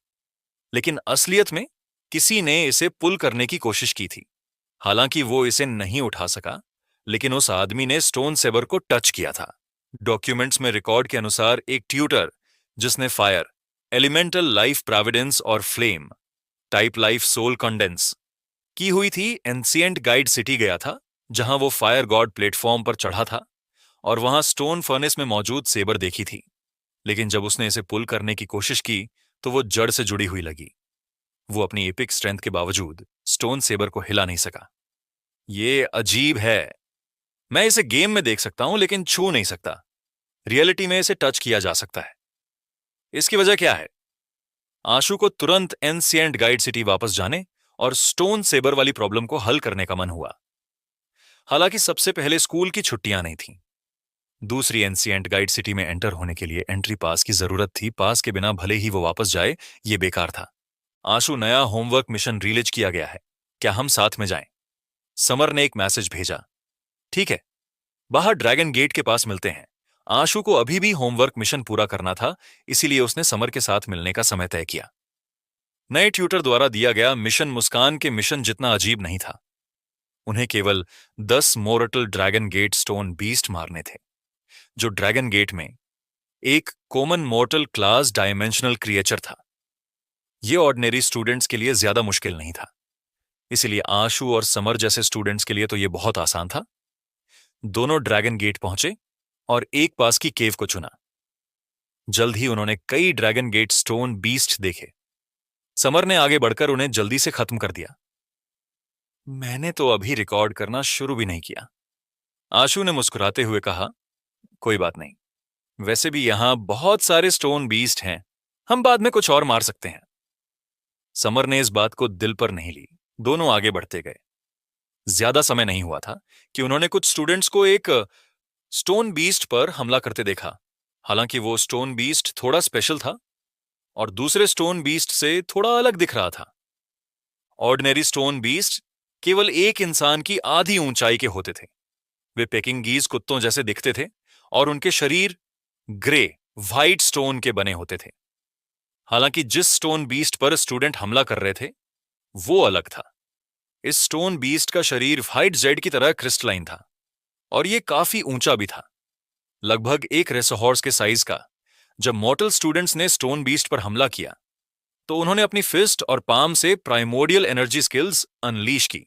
लेकिन असलियत में किसी ने इसे पुल करने की कोशिश की थी। हालांकि वो इसे नहीं उठा सका, लेकिन उस आदमी ने स्टोन सेबर को टच किया था। डॉक्यूमेंट्स में रिकॉर्ड के अनुसार एक ट्यूटर जिसने फायर, एलिमेंटल लाइफ प्रोविडेंस और flame, type life soul condense की हुई थी, एंशिएंट गाइड सिटी गया था, जहां वो फायर गॉड प्लेटफॉर्म पर चढ़ा था और वहां स्टोन फर्नेस में मौजूद सेबर देखी थी। लेकिन जब उसने इसे पुल करने की कोशिश की तो वो जड़ से जुड़ी हुई लगी। वो अपनी एपिक स्ट्रेंथ के बावजूद स्टोन सेबर को हिला नहीं सका। ये अजीब है। मैं इसे गेम में देख सकता हूं लेकिन छू नहीं सकता। रियलिटी में इसे टच किया जा सकता है। इसकी वजह क्या है? आशु को तुरंत एंशिएंट गाइड सिटी वापस जाने और स्टोन सेबर वाली प्रॉब्लम को हल करने का मन हुआ। हालांकि सबसे पहले स्कूल की छुट्टियां नहीं थीं। दूसरी एंशिएंट गाइड सिटी में एंटर होने के लिए एंट्री पास की जरूरत थी। पास के बिना भले ही वो वापस जाए, ये बेकार था। आशु, नया होमवर्क मिशन रिलीज किया गया है, क्या हम साथ में जाएं? समर ने एक मैसेज भेजा। ठीक है, बाहर ड्रैगन गेट के पास मिलते हैं। आशु को अभी भी होमवर्क मिशन पूरा करना था, इसीलिए उसने समर के साथ मिलने का समय तय किया। नए ट्यूटर द्वारा दिया गया मिशन मुस्कान के मिशन जितना अजीब नहीं था। उन्हें केवल 10 मोरटल ड्रैगन गेट स्टोन बीस्ट मारने थे, जो ड्रैगन गेट में एक common mortar class dimensional creature था। यह ऑर्डिनरी स्टूडेंट्स के लिए ज्यादा मुश्किल नहीं था, इसलिए आशु और समर जैसे स्टूडेंट्स के लिए तो यह बहुत आसान था। दोनों ड्रैगन गेट पहुंचे और एक पास की केव को चुना। जल्द ही उन्होंने कई ड्रैगन गेट स्टोन बीस्ट देखे। समर ने आगे बढ़कर उन्हें जल्दी से खत्म कर दिया। मैंने तो अभी रिकॉर्ड करना शुरू भी नहीं किया। आशु ने मुस्कुराते हुए कहा, कोई बात नहीं, वैसे भी यहां बहुत सारे स्टोन बीस्ट हैं, हम बाद में कुछ और मार सकते हैं। समर ने इस बात को दिल पर नहीं ली। दोनों आगे बढ़ते गए। ज्यादा समय नहीं हुआ था कि उन्होंने कुछ स्टूडेंट्स को एक स्टोन बीस्ट पर हमला करते देखा। हालांकि वो स्टोन बीस्ट थोड़ा स्पेशल था और दूसरे स्टोन बीस्ट से थोड़ा अलग दिख रहा था। ऑर्डिनरी स्टोन बीस्ट केवल एक इंसान की आधी ऊंचाई के होते थे। वे पेकिंगीज कुत्तों जैसे दिखते थे और उनके शरीर ग्रे व्हाइट स्टोन के बने होते थे। हालांकि जिस स्टोन बीस्ट पर स्टूडेंट हमला कर रहे थे वो अलग था। इस स्टोन बीस्ट का शरीर व्हाइट जेड की तरह क्रिस्टलाइन था और यह काफी ऊंचा भी था, लगभग एक रेसहॉर्स के साइज का। जब मॉर्टल स्टूडेंट्स ने स्टोन बीस्ट पर हमला किया तो उन्होंने अपनी फिस्ट और पाम से प्राइमोर्डियल एनर्जी स्किल्स अनलीश की,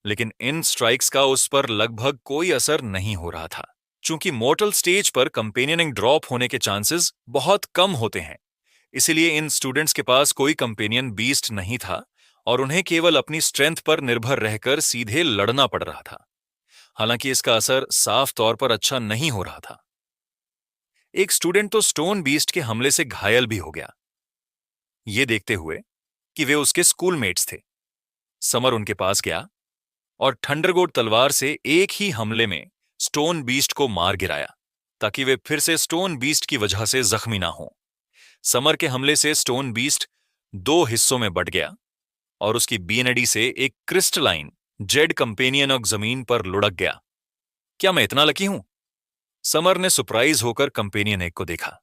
लेकिन इन स्ट्राइक्स का उस पर लगभग कोई असर नहीं हो रहा था। चूंकि मॉर्टल स्टेज पर कंपेनियनिंग ड्रॉप होने के चांसेस बहुत कम होते हैं, इसलिए इन स्टूडेंट्स के पास कोई कंपेनियन बीस्ट नहीं था और उन्हें केवल अपनी स्ट्रेंथ पर निर्भर रहकर सीधे लड़ना पड़ रहा था। हालांकि इसका असर साफ तौर पर अच्छा नहीं हो रहा था। एक स्टूडेंट तो स्टोन बीस्ट के हमले से घायल भी हो गया। ये देखते हुए कि वे उसके स्कूलमेट्स थे, समर उनके पास गया और थंडरगोड तलवार से एक ही हमले में स्टोन बीस्ट को मार गिराया, ताकि वे फिर से स्टोन बीस्ट की वजह से जख्मी ना हो। समर के हमले से स्टोन बीस्ट दो हिस्सों में बट गया और उसकी बीएनडी से एक क्रिस्टलाइन जेड कंपेनियन जमीन पर लुढ़क गया। क्या मैं इतना लकी हूं? समर ने सरप्राइज होकर कंपेनियन एग को देखा।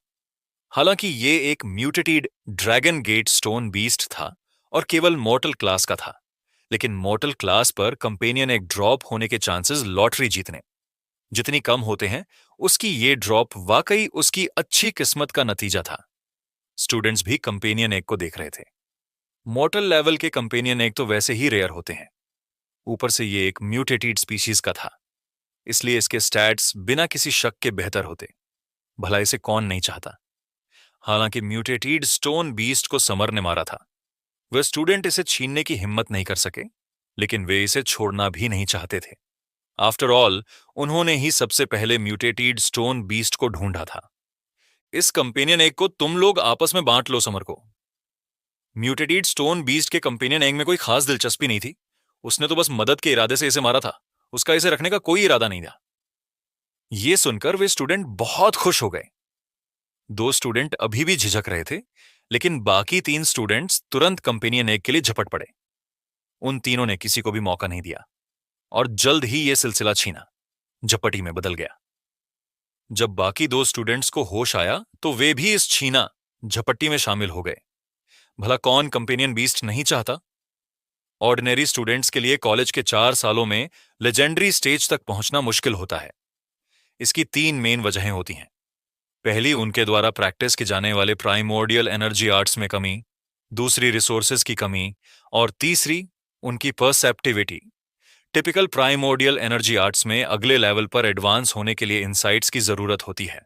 हालांकि ये एक mutated dragon gate stone beast था और केवल मॉर्टल क्लास का था, लेकिन मॉर्टल क्लास पर कंपेनियन एग ड्रॉप होने के चांसेस लॉटरी जीतने जितनी कम होते हैं, उसकी ये ड्रॉप वाकई उसकी अच्छी किस्मत का नतीजा था। स्टूडेंट्स भी कंपेनियन एग को देख रहे थे। मॉर्टल लेवल के कंपेनियन एग तो वैसे ही रेयर होते हैं, ऊपर से ये एक म्यूटेटेड स्पीशीज का था, इसलिए इसके स्टैट्स बिना किसी शक के बेहतर होते। भला इसे कौन नहीं चाहता। हालांकि म्यूटेटेड स्टोन बीस्ट को समर ने मारा था। वे स्टूडेंट इसे छीनने की हिम्मत नहीं कर सके, लेकिन वे इसे छोड़ना भी नहीं चाहते थे। आफ्टर ऑल, उन्होंने ही सबसे पहले म्यूटेटेड स्टोन बीस्ट को ढूंढा था। इस कंपेनियन एग को तुम लोग आपस में बांट लो, समर को। म्यूटेटेड स्टोन बीस्ट के कंपेनियन एग में कोई खास दिलचस्पी नहीं थी। उसने तो बस मदद के इरादे से इसे मारा था, उसका इसे रखने का कोई इरादा नहीं था। यह सुनकर वे स्टूडेंट बहुत खुश हो गए। दो स्टूडेंट अभी भी झिझक रहे थे, लेकिन बाकी तीन स्टूडेंट्स तुरंत कंपेनियन एग के लिए झपट पड़े। उन तीनों ने किसी को भी मौका नहीं दिया और जल्द ही यह सिलसिला छीना झपटी में बदल गया। जब बाकी दो स्टूडेंट्स को होश आया तो वे भी इस छीना झपट्टी में शामिल हो गए। भला कौन कंपेनियन बीस्ट नहीं चाहता? ऑर्डिनरी स्टूडेंट्स के लिए कॉलेज के 4 सालों में लेजेंडरी स्टेज तक पहुंचना मुश्किल होता है। इसकी 3 मेन वजहें होती हैं। पहली, उनके द्वारा प्रैक्टिस की जाने वाले प्राइमोर्डियल एनर्जी आर्ट्स में कमी। दूसरी, रिसोर्सेज की कमी। और तीसरी, उनकी परसेप्टिविटी। टिपिकल प्राइमोर्डियल एनर्जी आर्ट्स में अगले लेवल पर एडवांस होने के लिए इंसाइट्स की जरूरत होती है,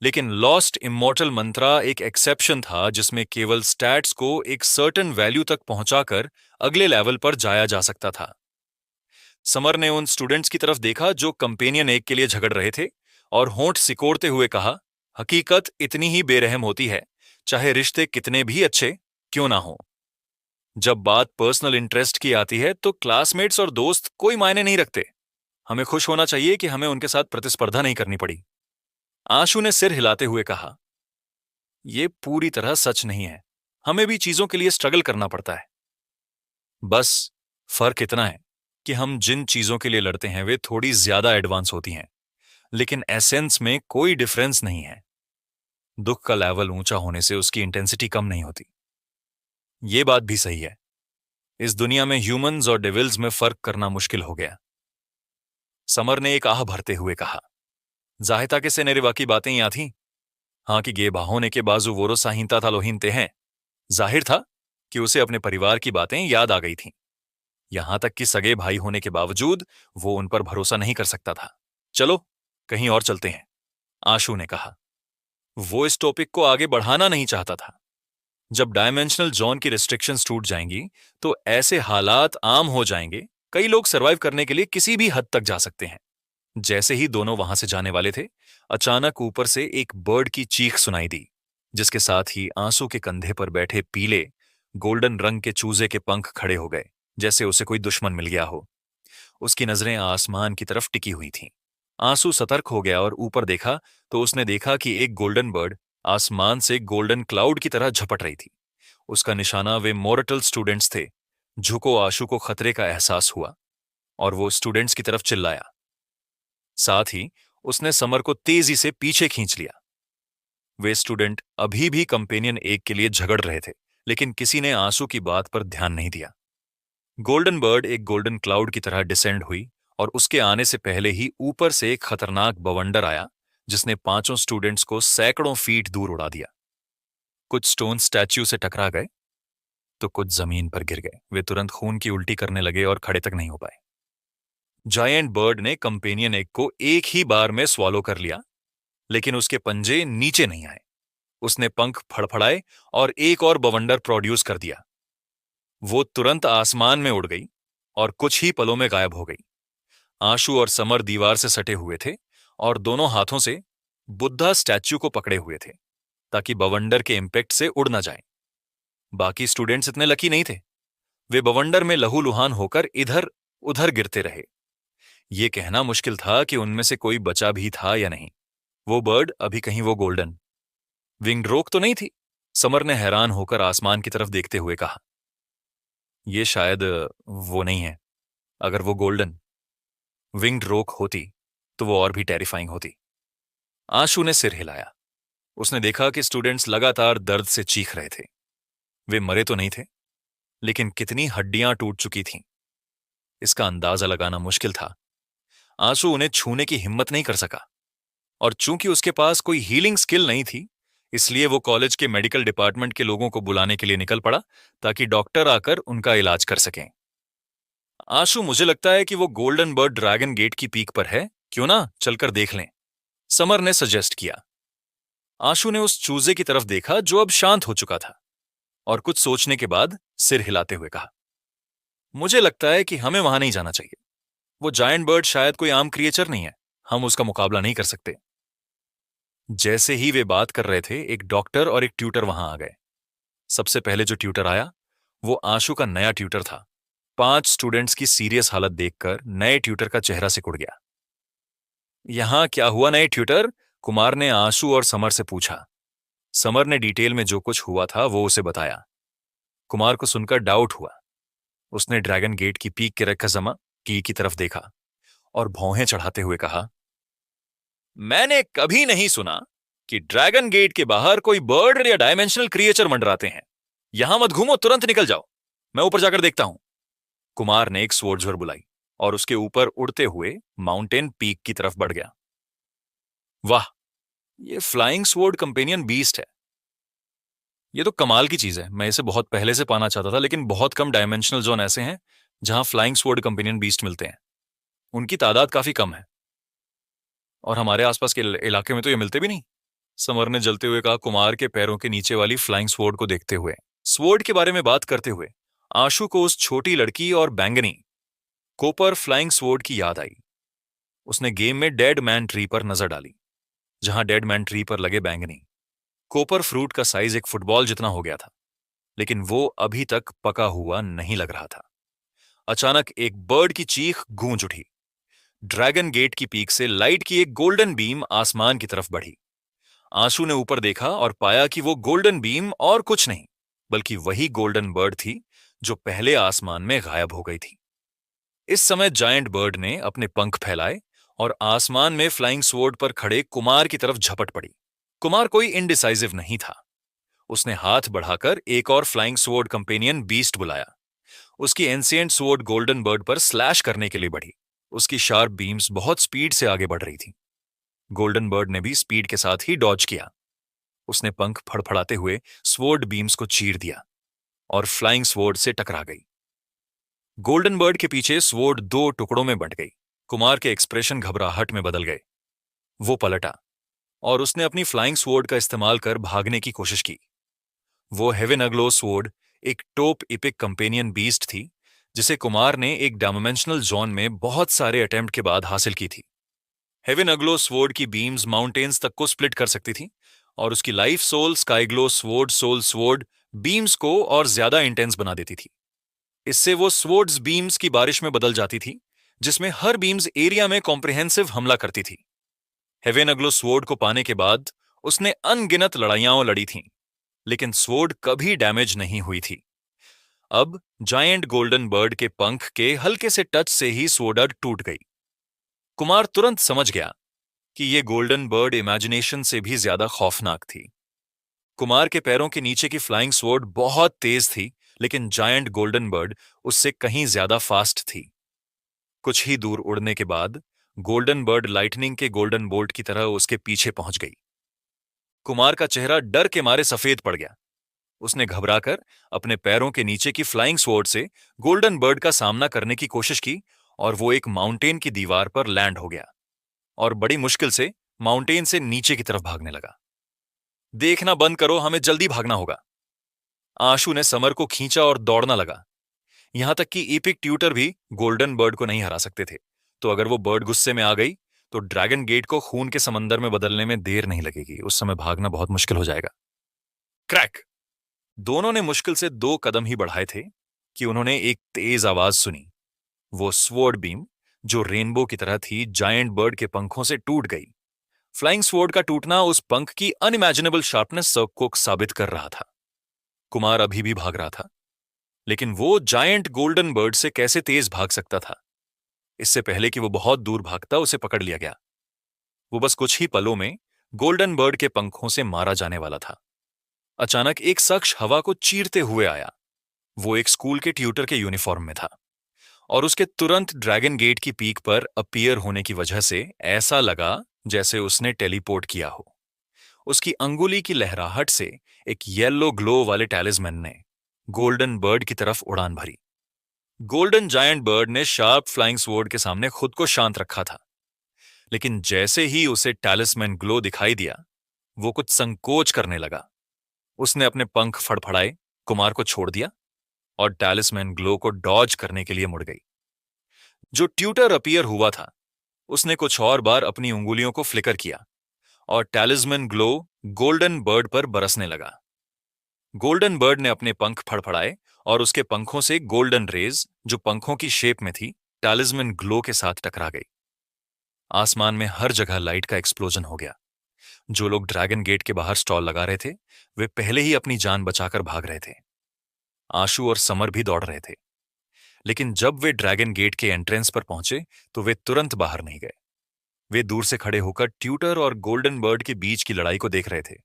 लेकिन लॉस्ट इमॉर्टल मंत्रा एक एक्सेप्शन था जिसमें केवल स्टैट्स को एक सर्टेन वैल्यू तक पहुंचाकर अगले लेवल पर जाया जा सकता था। समर ने उन स्टूडेंट्स की तरफ देखा जो कंपेनियन एक के लिए झगड़ रहे थे और होंठ सिकोड़ते हुए कहा, हकीकत इतनी ही बेरहम होती है, चाहे रिश्ते कितने भी अच्छे क्यों ना हो। जब बात पर्सनल इंटरेस्ट की आती है तो क्लासमेट्स और दोस्त कोई मायने नहीं रखते। हमें खुश होना चाहिए कि हमें उनके साथ प्रतिस्पर्धा नहीं करनी पड़ी। आशु ने सिर हिलाते हुए कहा, यह पूरी तरह सच नहीं है। हमें भी चीजों के लिए स्ट्रगल करना पड़ता है। बस फर्क इतना है कि हम जिन चीजों के लिए लड़ते हैं वे थोड़ी ज्यादा एडवांस होती हैं, लेकिन एसेंस में कोई डिफरेंस नहीं है। दुख का लेवल ऊंचा होने से उसकी इंटेंसिटी कम नहीं होती। ये बात भी सही है। इस दुनिया में ह्यूमंस और डेविल्स में फर्क करना मुश्किल हो गया। समर ने एक आह भरते हुए कहा, जाहिता के से नेरिवा की बातें याद थीं। हाँ कि गे बाहोने के बाजू वोरो साहिंता था लोहिनते हैं। जाहिर था कि उसे अपने परिवार की बातें याद आ गई थीं। यहां तक कि सगे भाई होने के बावजूद वो उन पर भरोसा नहीं कर सकता था। चलो कहीं और चलते हैं, आशु ने कहा। वो इस टॉपिक को आगे बढ़ाना नहीं चाहता था। जब डायमेंशनल जोन की रिस्ट्रिक्शंस टूट जाएंगी तो ऐसे हालात आम हो जाएंगे। कई लोग सरवाइव करने के लिए किसी भी हद तक जा सकते हैं। जैसे ही दोनों वहां से जाने वाले थे, अचानक ऊपर से एक बर्ड की चीख सुनाई दी, जिसके साथ ही आंसू के कंधे पर बैठे पीले गोल्डन रंग के चूजे के पंख खड़े हो गए, जैसे उसे कोई दुश्मन मिल गया हो। उसकी नजरें आसमान की तरफ टिकी हुई थीं। आंसू सतर्क हो गया और ऊपर देखा तो उसने देखा कि एक गोल्डन बर्ड आसमान से गोल्डन क्लाउड की तरह झपट रही थी। उसका निशाना वे मोरटल स्टूडेंट्स थे। झुको आशु को खतरे का एहसास हुआ और वो स्टूडेंट्स की तरफ चिल्लाया। साथ ही उसने समर को तेजी से पीछे खींच लिया। वे स्टूडेंट अभी भी कंपेनियन एक के लिए झगड़ रहे थे, लेकिन किसी ने आंसू की बात पर ध्यान नहीं दिया। गोल्डन बर्ड एक गोल्डन क्लाउड की तरह डिसेंड हुई और उसके आने से पहले ही ऊपर से एक खतरनाक बवंडर आया, जिसने 5 स्टूडेंट्स को सैकड़ों फीट दूर उड़ा दिया। कुछ स्टोन स्टैच्यू से टकरा गए तो कुछ जमीन पर गिर गए। वे तुरंत खून की उल्टी करने लगे और खड़े तक नहीं हो पाए। जायंट बर्ड ने कंपेनियन एग को एक ही बार में स्वॉलो कर लिया, लेकिन उसके पंजे नीचे नहीं आए। उसने पंख फड़फड़ाए और एक और बवंडर प्रोड्यूस कर दिया। वो तुरंत आसमान में उड़ गई और कुछ ही पलों में गायब हो गई। आशु और समर दीवार से सटे हुए थे और दोनों हाथों से बुद्धा स्टैच्यू को पकड़े हुए थे ताकि बवंडर के इंपैक्ट से उड़ ना जाए। बाकी स्टूडेंट्स इतने लकी नहीं थे। वे बवंडर में लहूलुहान होकर इधर उधर गिरते रहे। यह कहना मुश्किल था कि उनमें से कोई बचा भी था या नहीं। वो बर्ड अभी कहीं वो गोल्डन विंग्ड रोक तो नहीं थी? समर ने हैरान होकर आसमान की तरफ देखते हुए कहा, यह शायद वो नहीं है। अगर वो गोल्डन विंग्ड रोक होती तो वो और भी टेरिफाइंग होती। आशु ने सिर हिलाया। उसने देखा कि स्टूडेंट्स लगातार दर्द से चीख रहे थे। वे मरे तो नहीं थे, लेकिन कितनी हड्डियां टूट चुकी थीं, इसका अंदाजा लगाना मुश्किल था। आंसू उन्हें छूने की हिम्मत नहीं कर सका, और चूंकि उसके पास कोई हीलिंग स्किल नहीं थी, इसलिए वो कॉलेज के मेडिकल डिपार्टमेंट के लोगों को बुलाने के लिए निकल पड़ा ताकि डॉक्टर आकर उनका इलाज कर सकें। आशु, मुझे लगता है कि वो गोल्डन बर्ड ड्रैगन गेट की पीक पर है। क्यों ना चलकर देख लें? समर ने सजेस्ट किया। आशु ने उस चूजे की तरफ देखा जो अब शांत हो चुका था, और कुछ सोचने के बाद सिर हिलाते हुए कहा, मुझे लगता है कि हमें वहां नहीं जाना चाहिए। वो जायंट बर्ड शायद कोई आम क्रिएचर नहीं है। हम उसका मुकाबला नहीं कर सकते। जैसे ही वे बात कर रहे थे, एक डॉक्टर और एक ट्यूटर वहां आ गए। सबसे पहले जो ट्यूटर आया वो आशु का नया ट्यूटर था। 5 स्टूडेंट्स की सीरियस हालत देखकर नए ट्यूटर का चेहरा सिकुड़ गया। यहां क्या हुआ नए ट्यूटर? कुमार ने आशु और समर से पूछा। समर ने डिटेल में जो कुछ हुआ था वो उसे बताया। कुमार को सुनकर डाउट हुआ। उसने ड्रैगन गेट की पीक के रखा जमा की तरफ देखा और भौहें चढ़ाते हुए कहा, मैंने कभी नहीं सुना कि ड्रैगन गेट के बाहर कोई बर्ड या डायमेंशनल क्रिएचर मंडराते हैं। यहां मत घूमो, तुरंत निकल जाओ। मैं ऊपर जाकर देखता हूं। कुमार ने एक स्वॉर्ड्सवर बुलाई और उसके ऊपर उड़ते हुए माउंटेन पीक की तरफ बढ़ गया। वाह, ये फ्लाइंग स्वॉर्ड कंपेनियन बीस्ट है। ये तो कमाल की चीज है। मैं इसे बहुत पहले से पाना चाहता था, लेकिन बहुत कम डायमेंशनल जोन ऐसे हैं जहां फ्लाइंग स्वॉर्ड कंपेनियन बीस्ट मिलते हैं। उनकी तादाद काफी कम है और हमारे आसपास के इलाके में तो ये मिलते भी नहीं। समर ने जलते हुए कहा, कुमार के पैरों के नीचे वाली फ्लाइंग स्वॉर्ड को देखते हुए। स्वॉर्ड के बारे में बात करते हुए आशु को उस छोटी लड़की और बैंगनी कोपर फ्लाइंग स्वॉर्ड की याद आई। उसने गेम में डेड मैन ट्री पर नजर डाली, जहां डेड मैन ट्री पर लगे बैंगनी कोपर फ्रूट का साइज एक फुटबॉल जितना हो गया था, लेकिन वो अभी तक पका हुआ नहीं लग रहा था। अचानक एक बर्ड की चीख गूंज उठी। ड्रैगन गेट की पीक से लाइट की एक गोल्डन बीम आसमान की तरफ बढ़ी। आंसू ने ऊपर देखा और पाया कि वो गोल्डन बीम और कुछ नहीं बल्कि वही गोल्डन बर्ड थी जो पहले आसमान में गायब हो गई थी। इस समय जायंट बर्ड ने अपने पंख फैलाए और आसमान में फ्लाइंग स्वॉर्ड पर खड़े कुमार की तरफ झपट पड़ी। कुमार कोई इनडिसाइसिव नहीं था। उसने हाथ बढ़ाकर एक और फ्लाइंग स्वॉर्ड कंपेनियन बीस्ट बुलाया। उसकी एंशिएंट स्वॉर्ड गोल्डन बर्ड पर स्लैश करने के लिए बढ़ी। उसकी शार्प बीम्स बहुत स्पीड से आगे बढ़ रही थी। गोल्डन बर्ड ने भी स्पीड के साथ ही डॉज किया। उसने पंख फड़फड़ाते हुए स्वॉर्ड बीम्स को चीर दिया और फ्लाइंग स्वॉर्ड से टकरा गई। गोल्डन बर्ड के पीछे स्वॉर्ड दो टुकड़ों में बंट गई। कुमार के एक्सप्रेशन घबराहट में बदल गए। वो पलटा और उसने अपनी फ्लाइंग स्वॉर्ड का इस्तेमाल कर भागने की कोशिश की। वो हेवन अग्लो स्वॉर्ड एक टॉप इपिक कंपेनियन बीस्ट थी, जिसे कुमार ने एक डायमेंशनल जोन में बहुत सारे अटेम्प्ट के बाद हासिल की थी। हेवन अग्लो स्वॉर्ड की बीम्स माउंटेन्स तक को स्प्लिट कर सकती थी और उसकी life soul skyglow sword soul sword beams को और ज्यादा इंटेंस बना देती थी। इससे वो स्वॉर्ड्स बीम्स की बारिश में बदल जाती थी, जिसमें हर बीम्स एरिया में कॉम्प्रिहेंसिव हमला करती थी। हेवन अग्लो स्वॉर्ड को पाने के बाद उसने अनगिनत लड़ाइयां लड़ी थीं, लेकिन स्वॉर्ड कभी डैमेज नहीं हुई थी। अब जायंट गोल्डन बर्ड के पंख के हल्के से टच से ही स्वॉर्ड टूट गई। कुमार तुरंत समझ गया कि यह गोल्डन बर्ड इमेजिनेशन से भी ज्यादा खौफनाक थी। कुमार के पैरों के नीचे की फ्लाइंग स्वॉर्ड बहुत तेज थी, लेकिन जायंट गोल्डन बर्ड उससे कहीं ज्यादा फास्ट थी। कुछ ही दूर उड़ने के बाद गोल्डन बर्ड लाइटनिंग के गोल्डन बोल्ट की तरह उसके पीछे पहुंच गई। कुमार का चेहरा डर के मारे सफेद पड़ गया। उसने घबराकर अपने पैरों के नीचे की फ्लाइंग स्वॉर्ड से गोल्डन बर्ड का सामना करने की कोशिश की और वो एक माउंटेन की दीवार पर लैंड हो गया और बड़ी मुश्किल से माउंटेन से नीचे की तरफ भागने लगा। देखना बंद करो, हमें जल्दी भागना होगा। आशु ने समर को खींचा और दौड़ना लगा। यहां तक कि इपिक ट्यूटर भी गोल्डन बर्ड को नहीं हरा सकते थे, तो अगर वो बर्ड गुस्से में आ गई तो ड्रैगन गेट को खून के समंदर में बदलने में देर नहीं लगेगी। उस समय भागना बहुत मुश्किल हो जाएगा। क्रैक! दोनों ने मुश्किल से 2 कदम ही बढ़ाए थे कि उन्होंने एक तेज आवाज सुनी। वो स्वॉर्ड बीम जो रेनबो की तरह थी जायंट बर्ड के पंखों से टूट गई। फ्लाइंग स्वॉर्ड का टूटना उस पंख की अनइमेजिनेबल शार्पनेस को साबित कर रहा था। कुमार अभी भी भाग रहा था, लेकिन वो जायंट गोल्डन बर्ड से कैसे तेज भाग सकता था? इससे पहले कि वो बहुत दूर भागता, उसे पकड़ लिया गया। वो बस कुछ ही पलों में गोल्डन बर्ड के पंखों से मारा जाने वाला था। अचानक एक शख्स हवा को चीरते हुए आया। वो एक स्कूल के ट्यूटर के यूनिफॉर्म में था और उसके तुरंत ड्रैगन गेट की पीक पर अपीयर होने की वजह से ऐसा लगा जैसे उसने टेलीपोर्ट किया हो। उसकी अंगुली की लहराहट से एक येलो ग्लो वाले टैलिस्मैन ने गोल्डन बर्ड की तरफ उड़ान भरी। गोल्डन जायंट बर्ड ने शार्प फ्लाइंग स्वॉर्ड के सामने खुद को शांत रखा था, लेकिन जैसे ही उसे टैलिस्मैन ग्लो दिखाई दिया, वो कुछ संकोच करने लगा। उसने अपने पंख फड़फड़ाए, कुमार को छोड़ दिया और टैलिस्मैन ग्लो को डॉज करने के लिए मुड़ गई। जो ट्यूटर अपीयर हुआ था, उसने कुछ और बार अपनी उंगलियों को फ्लिकर किया और टैलिस्मैन ग्लो गोल्डन बर्ड पर बरसने लगा। गोल्डन बर्ड ने अपने पंख फड़फड़ाए और उसके पंखों से गोल्डन रेज, जो पंखों की शेप में थी, टैलिस्मैन ग्लो के साथ टकरा गई। आसमान में हर जगह लाइट का एक्सप्लोजन हो गया। जो लोग ड्रैगन गेट के बाहर स्टॉल लगा रहे थे, वे पहले ही अपनी जान बचाकर भाग रहे थे। आशु और समर भी दौड़ रहे थे, लेकिन जब वे ड्रैगन गेट के एंट्रेंस पर पहुंचे तो वे तुरंत बाहर नहीं गए। वे दूर से खड़े होकर ट्यूटर और गोल्डन बर्ड के बीच की लड़ाई को देख रहे थे।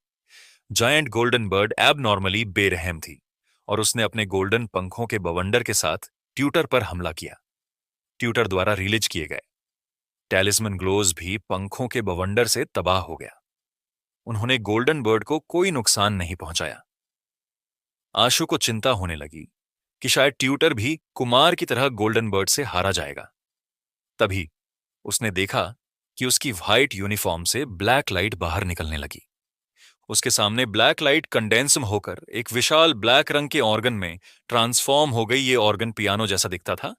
जायंट गोल्डन बर्ड एबनॉर्मली बेरहम थी और उसने अपने गोल्डन पंखों के बवंडर के साथ ट्यूटर पर हमला किया। ट्यूटर द्वारा रिलीज किए गए टैलिस्मन ग्लोव्स भी पंखों के बवंडर से तबाह हो गया। उन्होंने गोल्डन बर्ड को कोई नुकसान नहीं पहुंचाया। आशु को चिंता होने लगी कि शायद ट्यूटर भी कुमार की तरह गोल्डन बर्ड से हारा जाएगा। तभी उसने देखा कि उसकी व्हाइट यूनिफॉर्म से ब्लैक लाइट बाहर निकलने लगी। उसके सामने ब्लैक लाइट कंडेंसम होकर एक विशाल ब्लैक रंग के ऑर्गन में ट्रांसफॉर्म हो गई। ये ऑर्गन पियानो जैसा दिखता था,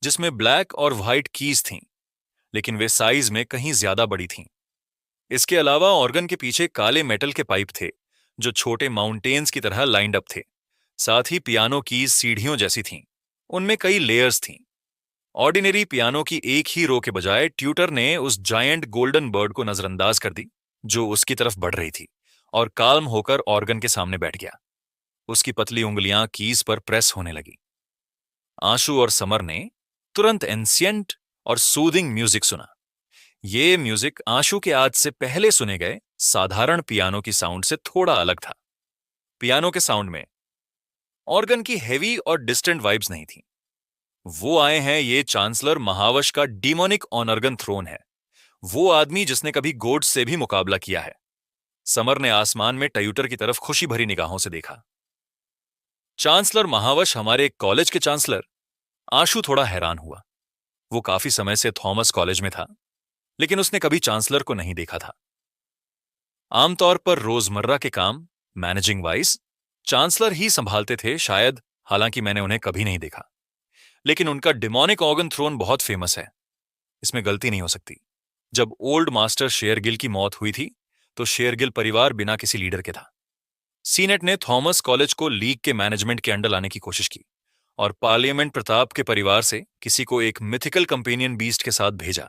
जिसमें ब्लैक और व्हाइट कीज थीं, लेकिन वे साइज में कहीं ज्यादा बड़ी थीं। इसके अलावा ऑर्गन के पीछे काले मेटल के पाइप थे जो छोटे माउंटेन्स की तरह लाइंड अप थे। साथ ही पियानो कीज सीढ़ियों जैसी थीं। उनमें कई लेयर्स थीं। ऑर्डिनरी पियानो की एक ही रो के बजाय ट्यूटर ने उस जायंट गोल्डन बर्ड को नजरअंदाज कर दी जो उसकी तरफ बढ़ रही थी, और काल्म होकर ऑर्गन के सामने बैठ गया। उसकी पतली उंगलियां कीज पर प्रेस होने लगी। आशु और समर ने तुरंत एंशिएंट और सूदिंग म्यूजिक सुना। ये म्यूजिक आशु के आज से पहले सुने गए साधारण पियानो की साउंड से थोड़ा अलग था। पियानो के साउंड में ऑर्गन की हेवी और डिस्टेंट वाइब्स नहीं थी। वो आए हैं, ये चांसलर महावश का डीमोनिक ऑनर्गन थ्रोन है। वो आदमी जिसने कभी गोड्स से भी मुकाबला किया है। समर ने आसमान में ट्यूटर की तरफ खुशी भरी निगाहों से देखा। चांसलर महावश हमारे कॉलेज के चांसलर? आशु थोड़ा हैरान हुआ। वो काफी समय से थॉमस कॉलेज में था, लेकिन उसने कभी चांसलर को नहीं देखा था। आमतौर पर रोजमर्रा के काम मैनेजिंग वाइज चांसलर ही संभालते थे शायद, हालांकि मैंने उन्हें कभी नहीं देखा। लेकिन उनका डिमोनिक ऑर्गन थ्रोन बहुत फेमस है, इसमें गलती नहीं हो सकती। जब ओल्ड मास्टर शेरगिल की मौत हुई थी तो शेरगिल परिवार बिना किसी लीडर के था। सीनेट ने थॉमस कॉलेज को लीग के मैनेजमेंट के अंडर लाने की कोशिश की और पार्लियामेंट प्रताप के परिवार से किसी को एक मिथिकल कंपेनियन बीस्ट के साथ भेजा,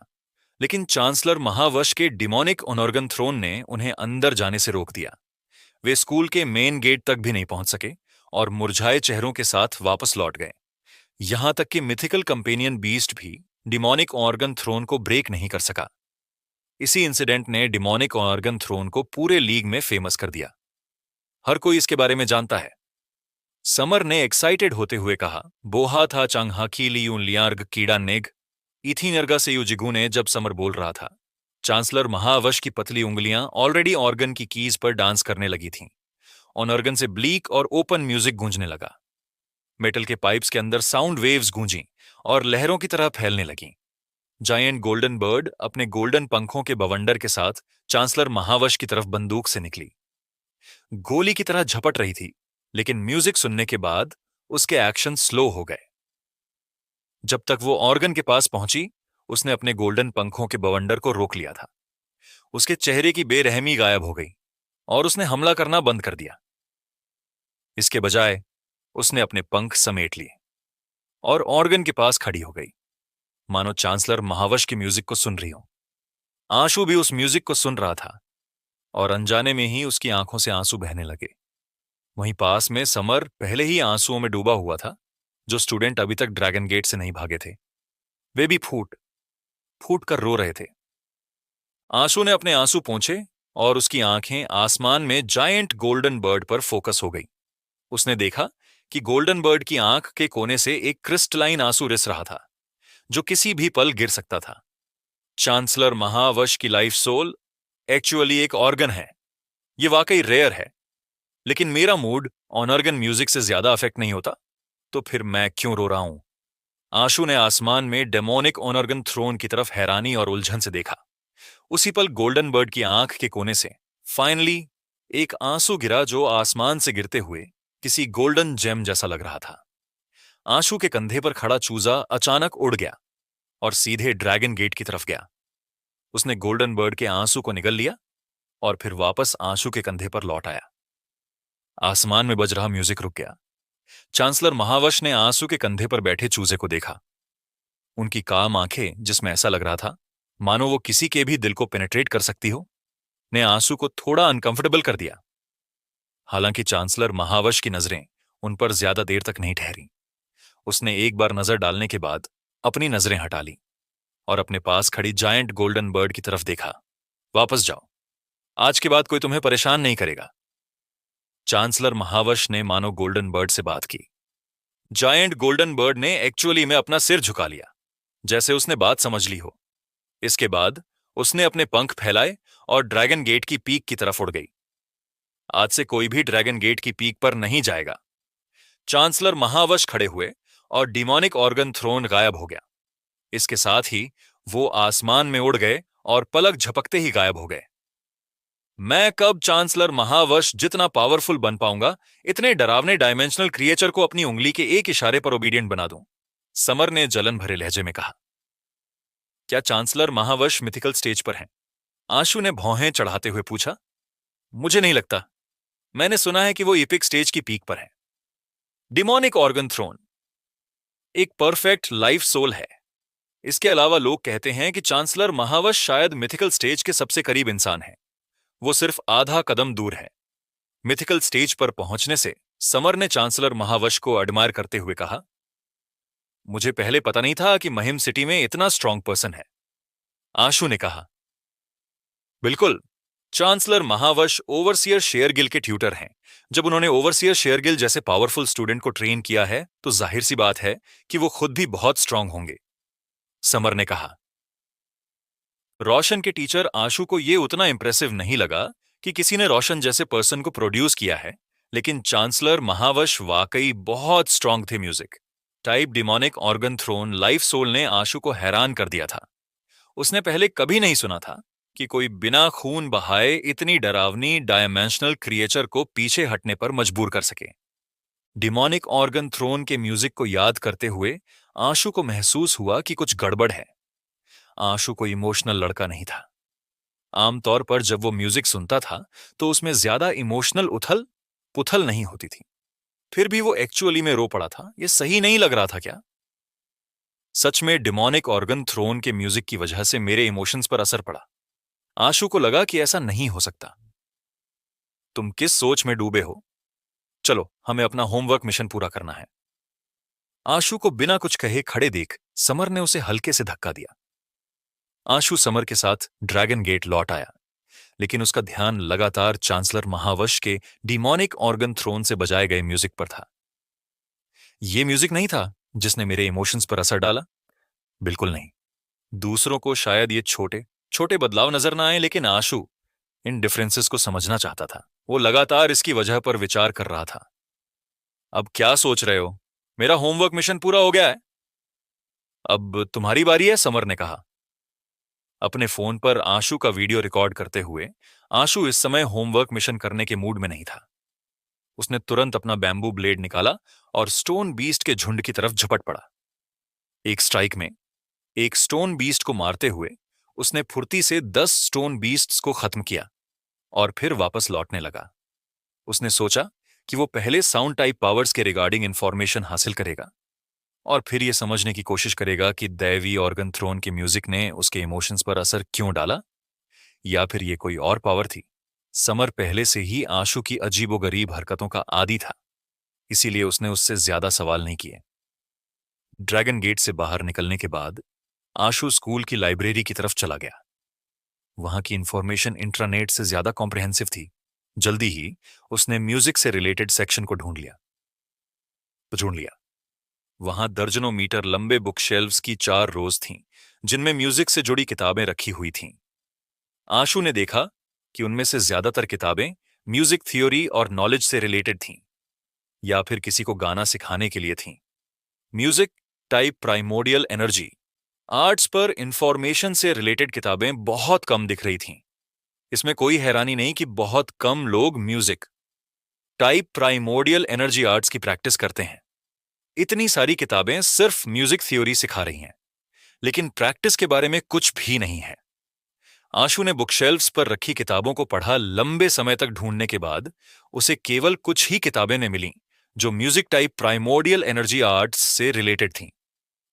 लेकिन चांसलर महावश के डिमोनिक ऑनर्गन थ्रोन ने उन्हें अंदर जाने से रोक दिया। वे स्कूल के मेन गेट तक भी नहीं पहुंच सके और मुरझाए चेहरों के साथ वापस लौट गए। यहां तक कि मिथिकल कंपेनियन बीस्ट भी डिमोनिक ऑर्गन थ्रोन को ब्रेक नहीं कर सका। इसी इंसिडेंट ने डिमोनिक ऑर्गन थ्रोन को पूरे लीग में फेमस कर दिया। हर कोई इसके बारे में जानता है। समर ने एक्साइटेड होते हुए कहा, बोहा था चांगहाकी लियून लियार्ग कीड़ा नेग इथी नरगा से युजिगु ने। जब समर बोल रहा था, चांसलर महावश की पतली उंगलियां ऑलरेडी ऑर्गन की कीज पर डांस करने लगी थीं। ऑर्गन से ब्लीक और ओपन म्यूजिक गूंजने लगा। मेटल के पाइप्स के अंदर साउंड वेव्स गूंजी और लहरों की तरह फैलने लगीं। जायंट गोल्डन बर्ड अपने गोल्डन पंखों के बवंडर के साथ चांसलर महावश की तरफ बंदूक से निकली। गोली की तरह झपट रही थी, लेकिन म्यूजिक सुनने के बाद उसके एक्शन स्लो हो गए। जब तक वो ऑर्गन के पास पहुंची, उसने अपने गोल्डन पंखों के बवंडर को रोक लिया था। उसके चेहरे की बेरहमी गायब हो गई और उसने हमला करना बंद कर दिया। इसके बजाय उसने अपने पंख समेट लिए और ऑर्गन के पास खड़ी हो गई, मानो चांसलर महावश की म्यूजिक को सुन रही हो। आशु भी उस म्यूजिक को सुन रहा था और अनजाने में ही उसकी आंखों से आंसू बहने लगे। वहीं पास में समर पहले ही आंसुओं में डूबा हुआ था। जो स्टूडेंट अभी तक ड्रैगन गेट से नहीं भागे थे, वे भी फूट फूट कर रो रहे थे। आशु ने अपने आंसू पोंछे और उसकी आंखें आसमान में जायंट गोल्डन बर्ड पर फोकस हो गई। उसने देखा कि गोल्डन बर्ड की आंख के कोने से एक क्रिस्टलाइन आंसू रिस रहा था जो किसी भी पल गिर सकता था। चांसलर महावश की लाइफ सोल एक्चुअली एक ऑर्गन है। ये वाकई रेयर है, लेकिन मेरा मूड ऑनर्गन म्यूजिक से ज्यादा अफेक्ट नहीं होता, तो फिर मैं क्यों रो रहा हूं? आशु ने आसमान में डेमोनिक ऑनर्गन थ्रोन की तरफ हैरानी और उलझन से देखा। उसी पल गोल्डन बर्ड की आंख के कोने से फाइनली एक आंसू गिरा जो आसमान से गिरते हुए किसी गोल्डन जेम जैसा लग रहा था। आशु के कंधे पर खड़ा चूजा अचानक उड़ गया और सीधे ड्रैगन गेट की तरफ गया। उसने गोल्डन बर्ड के आंसू को निगल लिया और फिर वापस आशु के कंधे पर लौट आया। आसमान में बज रहा म्यूजिक रुक गया। चांसलर महावश ने आंसू के कंधे पर बैठे चूजे को देखा। उनकी काम आंखें, जिसमें ऐसा लग रहा था मानो वो किसी के भी दिल को पेनिट्रेट कर सकती हो, ने आंसू को थोड़ा अनकंफर्टेबल कर दिया। हालांकि चांसलर महावश की नजरें उन पर ज्यादा देर तक नहीं ठहरी। उसने एक बार नजर डालने के बाद अपनी नजरें हटा ली। और अपने पास खड़ी जायंट गोल्डन बर्ड की तरफ देखा। वापस जाओ, आज के बाद कोई तुम्हें परेशान नहीं करेगा। चांसलर महावश ने मानो गोल्डन बर्ड से बात की। जायंट गोल्डन बर्ड ने एक्चुअली में अपना सिर झुका लिया, जैसे उसने बात समझ ली हो। इसके बाद उसने अपने पंख फैलाए और ड्रैगन गेट की पीक की तरफ उड़ गई। आज से कोई भी ड्रैगन गेट की पीक पर नहीं जाएगा। चांसलर महावश खड़े हुए और डिमोनिक ऑर्गन थ्रोन गायब हो गया। इसके साथ ही वो आसमान में उड़ गए और पलक झपकते ही गायब हो गए। मैं कब चांसलर महावश जितना पावरफुल बन पाऊंगा, इतने डरावने डायमेंशनल क्रिएचर को अपनी उंगली के एक इशारे पर ओबीडियंट बना दूं? समर ने जलन भरे लहजे में कहा। क्या चांसलर महावश मिथिकल स्टेज पर हैं? आशु ने भौहें चढ़ाते हुए पूछा। मुझे नहीं लगता। मैंने सुना है कि वो इपिक स्टेज की पीक पर है। डिमोनिक ऑर्गन थ्रोन एक परफेक्ट लाइफ सोल है। इसके अलावा लोग कहते हैं कि चांसलर महावश शायद मिथिकल स्टेज के सबसे करीब इंसान है। वो सिर्फ आधा कदम दूर है। मिथिकल स्टेज पर पहुंचने से समर ने चांसलर महावश को एडमायर करते हुए कहा, मुझे पहले पता नहीं था कि महिम सिटी में इतना स्ट्रांग पर्सन है। आशु ने कहा। बिल्कुल, चांसलर महावश ओवरसियर शेयरगिल के ट्यूटर हैं। जब उन्होंने ओवरसियर शेयरगिल जैसे पावरफुल स्टूडेंट को ट्रेन किया है तो जाहिर सी बात है कि वो खुद भी बहुत स्ट्रांग होंगे, समर ने कहा। रोशन के टीचर आशु को यह उतना इंप्रेसिव नहीं लगा कि किसी ने रोशन जैसे पर्सन को प्रोड्यूस किया है, लेकिन चांसलर महावश वाकई बहुत स्ट्रांग थे। Music type demonic organ throne life soul ने आशु को हैरान कर दिया था। उसने पहले कभी नहीं सुना था कि कोई बिना खून बहाए इतनी डरावनी डायमेंशनल क्रिएचर को पीछे हटने पर मजबूर कर सके। डिमोनिक ऑर्गन थ्रोन के म्यूजिक को याद करते हुए आशु को महसूस हुआ कि कुछ गड़बड़ है। आशु कोई इमोशनल लड़का नहीं था। आमतौर पर जब वो म्यूजिक सुनता था तो उसमें ज्यादा इमोशनल उथल पुथल नहीं होती थी। फिर भी वो एक्चुअली में रो पड़ा था। ये सही नहीं लग रहा था क्या? सच में डिमोनिक ऑर्गन थ्रोन के म्यूजिक की वजह से मेरे इमोशंस पर असर पड़ा। आशु को लगा कि ऐसा नहीं हो सकता। तुम किस सोच में डूबे हो? चलो, हमें अपना होमवर्क मिशन पूरा करना है। आशु को बिना कुछ कहे खड़े देख समर ने उसे हल्के से धक्का दिया। आशु समर के साथ ड्रैगन गेट लौट आया, लेकिन उसका ध्यान लगातार चांसलर महावश के डिमोनिक ऑर्गन थ्रोन से बजाए गए म्यूजिक पर था। यह म्यूजिक नहीं था जिसने मेरे इमोशंस पर असर डाला। बिल्कुल नहीं। दूसरों को शायद ये छोटे छोटे बदलाव नजर ना आए, लेकिन आशु इन डिफरेंसेस को समझना चाहता था। वो लगातार इसकी वजह पर विचार कर रहा था। अब क्या सोच रहे हो? मेरा होमवर्क मिशन पूरा हो गया है। अब तुम्हारी बारी है, समर ने कहा। अपने फोन पर आशु का वीडियो रिकॉर्ड करते हुए आशु इस समय होमवर्क मिशन करने के मूड में नहीं था। उसने तुरंत अपना बैम्बू ब्लेड निकाला और स्टोन बीस्ट के झुंड की तरफ झपट पड़ा। एक स्ट्राइक में एक स्टोन बीस्ट को मारते हुए उसने फुर्ती से 10 स्टोन बीस्ट्स को खत्म किया और फिर वापस लौटने लगा। उसने सोचा कि वो पहले साउंड टाइप पावर्स के रिगार्डिंग इंफॉर्मेशन हासिल करेगा और फिर ये समझने की कोशिश करेगा कि दैवी ऑर्गन थ्रोन के म्यूजिक ने उसके इमोशंस पर असर क्यों डाला, या फिर ये कोई और पावर थी। समर पहले से ही आशु की अजीबोगरीब हरकतों का आदी था, इसीलिए उसने उससे ज्यादा सवाल नहीं किए। ड्रैगन गेट से बाहर निकलने के बाद आशु स्कूल की लाइब्रेरी की तरफ चला गया। वहां की इंफॉर्मेशन इंट्रानेट से ज्यादा कॉम्प्रिहेंसिव थी। जल्दी ही उसने म्यूजिक से रिलेटेड सेक्शन को ढूंढ लिया। वहां दर्जनों मीटर लंबे बुकशेल्व्स की 4 रोज थीं, जिनमें म्यूजिक से जुड़ी किताबें रखी हुई थीं। आशु ने देखा कि उनमें से ज्यादातर किताबें म्यूजिक थ्योरी और नॉलेज से रिलेटेड थीं, या फिर किसी को गाना सिखाने के लिए थीं। Music type primordial energy arts पर इंफॉर्मेशन से रिलेटेड किताबें बहुत कम दिख रही थीं। इसमें कोई हैरानी नहीं कि बहुत कम लोग music type primordial energy arts की प्रैक्टिस करते हैं। इतनी सारी किताबें सिर्फ म्यूजिक थ्योरी सिखा रही हैं, लेकिन प्रैक्टिस के बारे में कुछ भी नहीं है। आशु ने बुकशेल्व्स पर रखी किताबों को पढ़ा। लंबे समय तक ढूंढने के बाद उसे केवल कुछ ही किताबें ने मिलीं जो music type primordial energy arts से रिलेटेड थीं।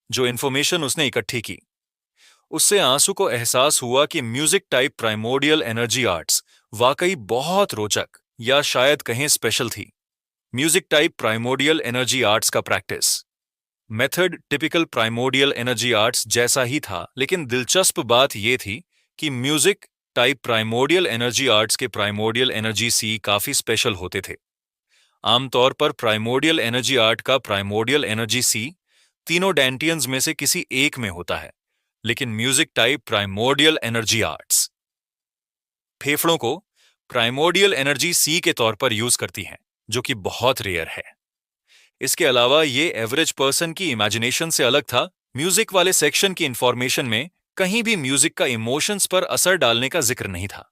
जो इन्फॉर्मेशन उसने इकट्ठी की, उससे आंसू को एहसास हुआ कि music type primordial energy arts वाकई बहुत रोचक या शायद कहें स्पेशल थी। Music type primordial energy arts का practice method typical primordial energy arts जैसा ही था, लेकिन दिलचस्प बात यह थी कि music type primordial energy arts के प्राइमोडियल एनर्जी सी काफी स्पेशल होते थे। आमतौर पर प्राइमोडियल एनर्जी आर्ट का प्राइमोडियल एनर्जी सी तीनों डेंटियंस में से किसी एक में होता है, लेकिन music type primordial energy arts फेफड़ों को प्राइमोडियल एनर्जी सी के तौर पर यूज करती हैं, जो कि बहुत रेयर है। इसके अलावा ये एवरेज पर्सन की इमेजिनेशन से अलग था। म्यूजिक वाले सेक्शन की इंफॉर्मेशन में कहीं भी म्यूजिक का इमोशंस पर असर डालने का जिक्र नहीं था।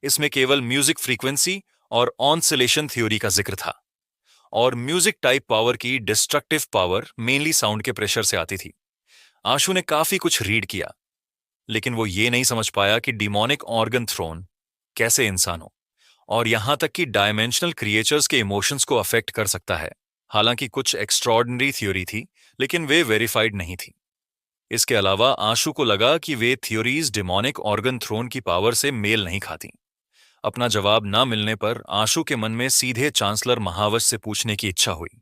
इसमें केवल म्यूजिक फ्रीक्वेंसी और ऑनसिलेशन थ्योरी का जिक्र था, और म्यूजिक टाइप पावर की डिस्ट्रक्टिव पावर मेनली साउंड के प्रेशर से आती थी। आशु ने काफी कुछ रीड किया, लेकिन वो ये नहीं समझ पाया कि डिमोनिक ऑर्गन थ्रोन कैसे इंसानों और यहां तक कि डायमेंशनल क्रिएचर्स के इमोशंस को अफेक्ट कर सकता है। हालांकि कुछ एक्स्ट्रॉर्डिनरी थ्योरी थी, लेकिन वे वेरीफाइड नहीं थी। इसके अलावा आशु को लगा कि वे थ्योरीज डिमोनिक ऑर्गन थ्रोन की पावर से मेल नहीं खाती। अपना जवाब न मिलने पर आशु के मन में सीधे चांसलर महावश से पूछने की इच्छा हुई,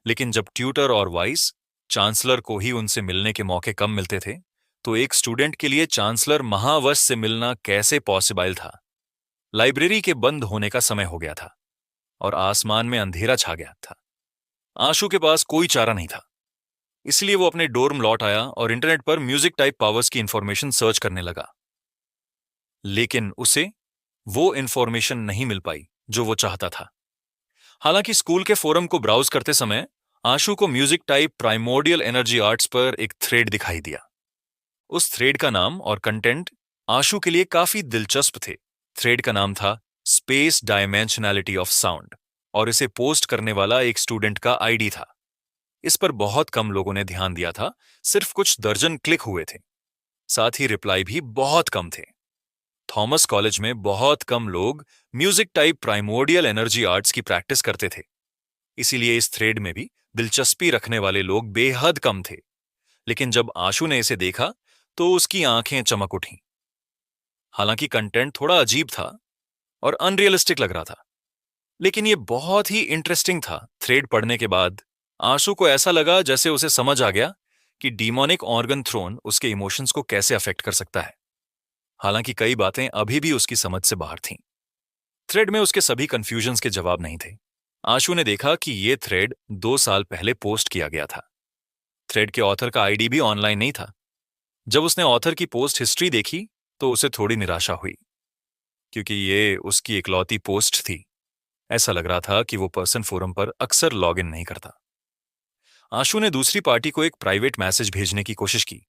लेकिन जब ट्यूटर और वाइस चांसलर को ही उनसे मिलने के मौके कम मिलते थे, तो एक स्टूडेंट के लिए चांसलर महावश से मिलना कैसे पॉसिबल था। लाइब्रेरी के बंद होने का समय हो गया था और आसमान में अंधेरा छा गया था। आशु के पास कोई चारा नहीं था, इसलिए वो अपने डोर्म लौट आया और इंटरनेट पर म्यूजिक टाइप पावर्स की इंफॉर्मेशन सर्च करने लगा। लेकिन उसे वो इंफॉर्मेशन नहीं मिल पाई जो वो चाहता था। हालांकि स्कूल के फोरम को ब्राउज करते समय आशु को music type primordial energy arts पर एक थ्रेड दिखाई दिया। उस थ्रेड का नाम और कंटेंट आशु के लिए काफी दिलचस्प थे। थ्रेड का नाम था स्पेस डायमेंशनैलिटी ऑफ साउंड, और इसे पोस्ट करने वाला एक स्टूडेंट का आईडी था। इस पर बहुत कम लोगों ने ध्यान दिया था, सिर्फ कुछ दर्जन क्लिक हुए थे। साथ ही रिप्लाई भी बहुत कम थे। थॉमस कॉलेज में बहुत कम लोग music type primordial energy arts की प्रैक्टिस करते थे, इसीलिए इस थ्रेड में भी दिलचस्पी रखने वाले लोग बेहद कम थे। लेकिन जब आशु ने इसे देखा तो उसकी आंखें चमक उठीं। हालांकि कंटेंट थोड़ा अजीब था और अनरियलिस्टिक लग रहा था, लेकिन यह बहुत ही इंटरेस्टिंग था। थ्रेड पढ़ने के बाद आशु को ऐसा लगा जैसे उसे समझ आ गया कि डीमोनिक ऑर्गन थ्रोन उसके इमोशंस को कैसे अफेक्ट कर सकता है। हालांकि कई बातें अभी भी उसकी समझ से बाहर थीं। थ्रेड में उसके सभी कंफ्यूजन्स के जवाब नहीं थे। आशु ने देखा कि यह थ्रेड 2 साल पहले पोस्ट किया गया था। थ्रेड के ऑथर का आईडी भी ऑनलाइन नहीं था। जब उसने ऑथर की पोस्ट हिस्ट्री देखी तो उसे थोड़ी निराशा हुई, क्योंकि ये उसकी इकलौती पोस्ट थी। ऐसा लग रहा था कि वो पर्सन फोरम पर अक्सर लॉगिन नहीं करता। आशु ने दूसरी पार्टी को एक प्राइवेट मैसेज भेजने की कोशिश की,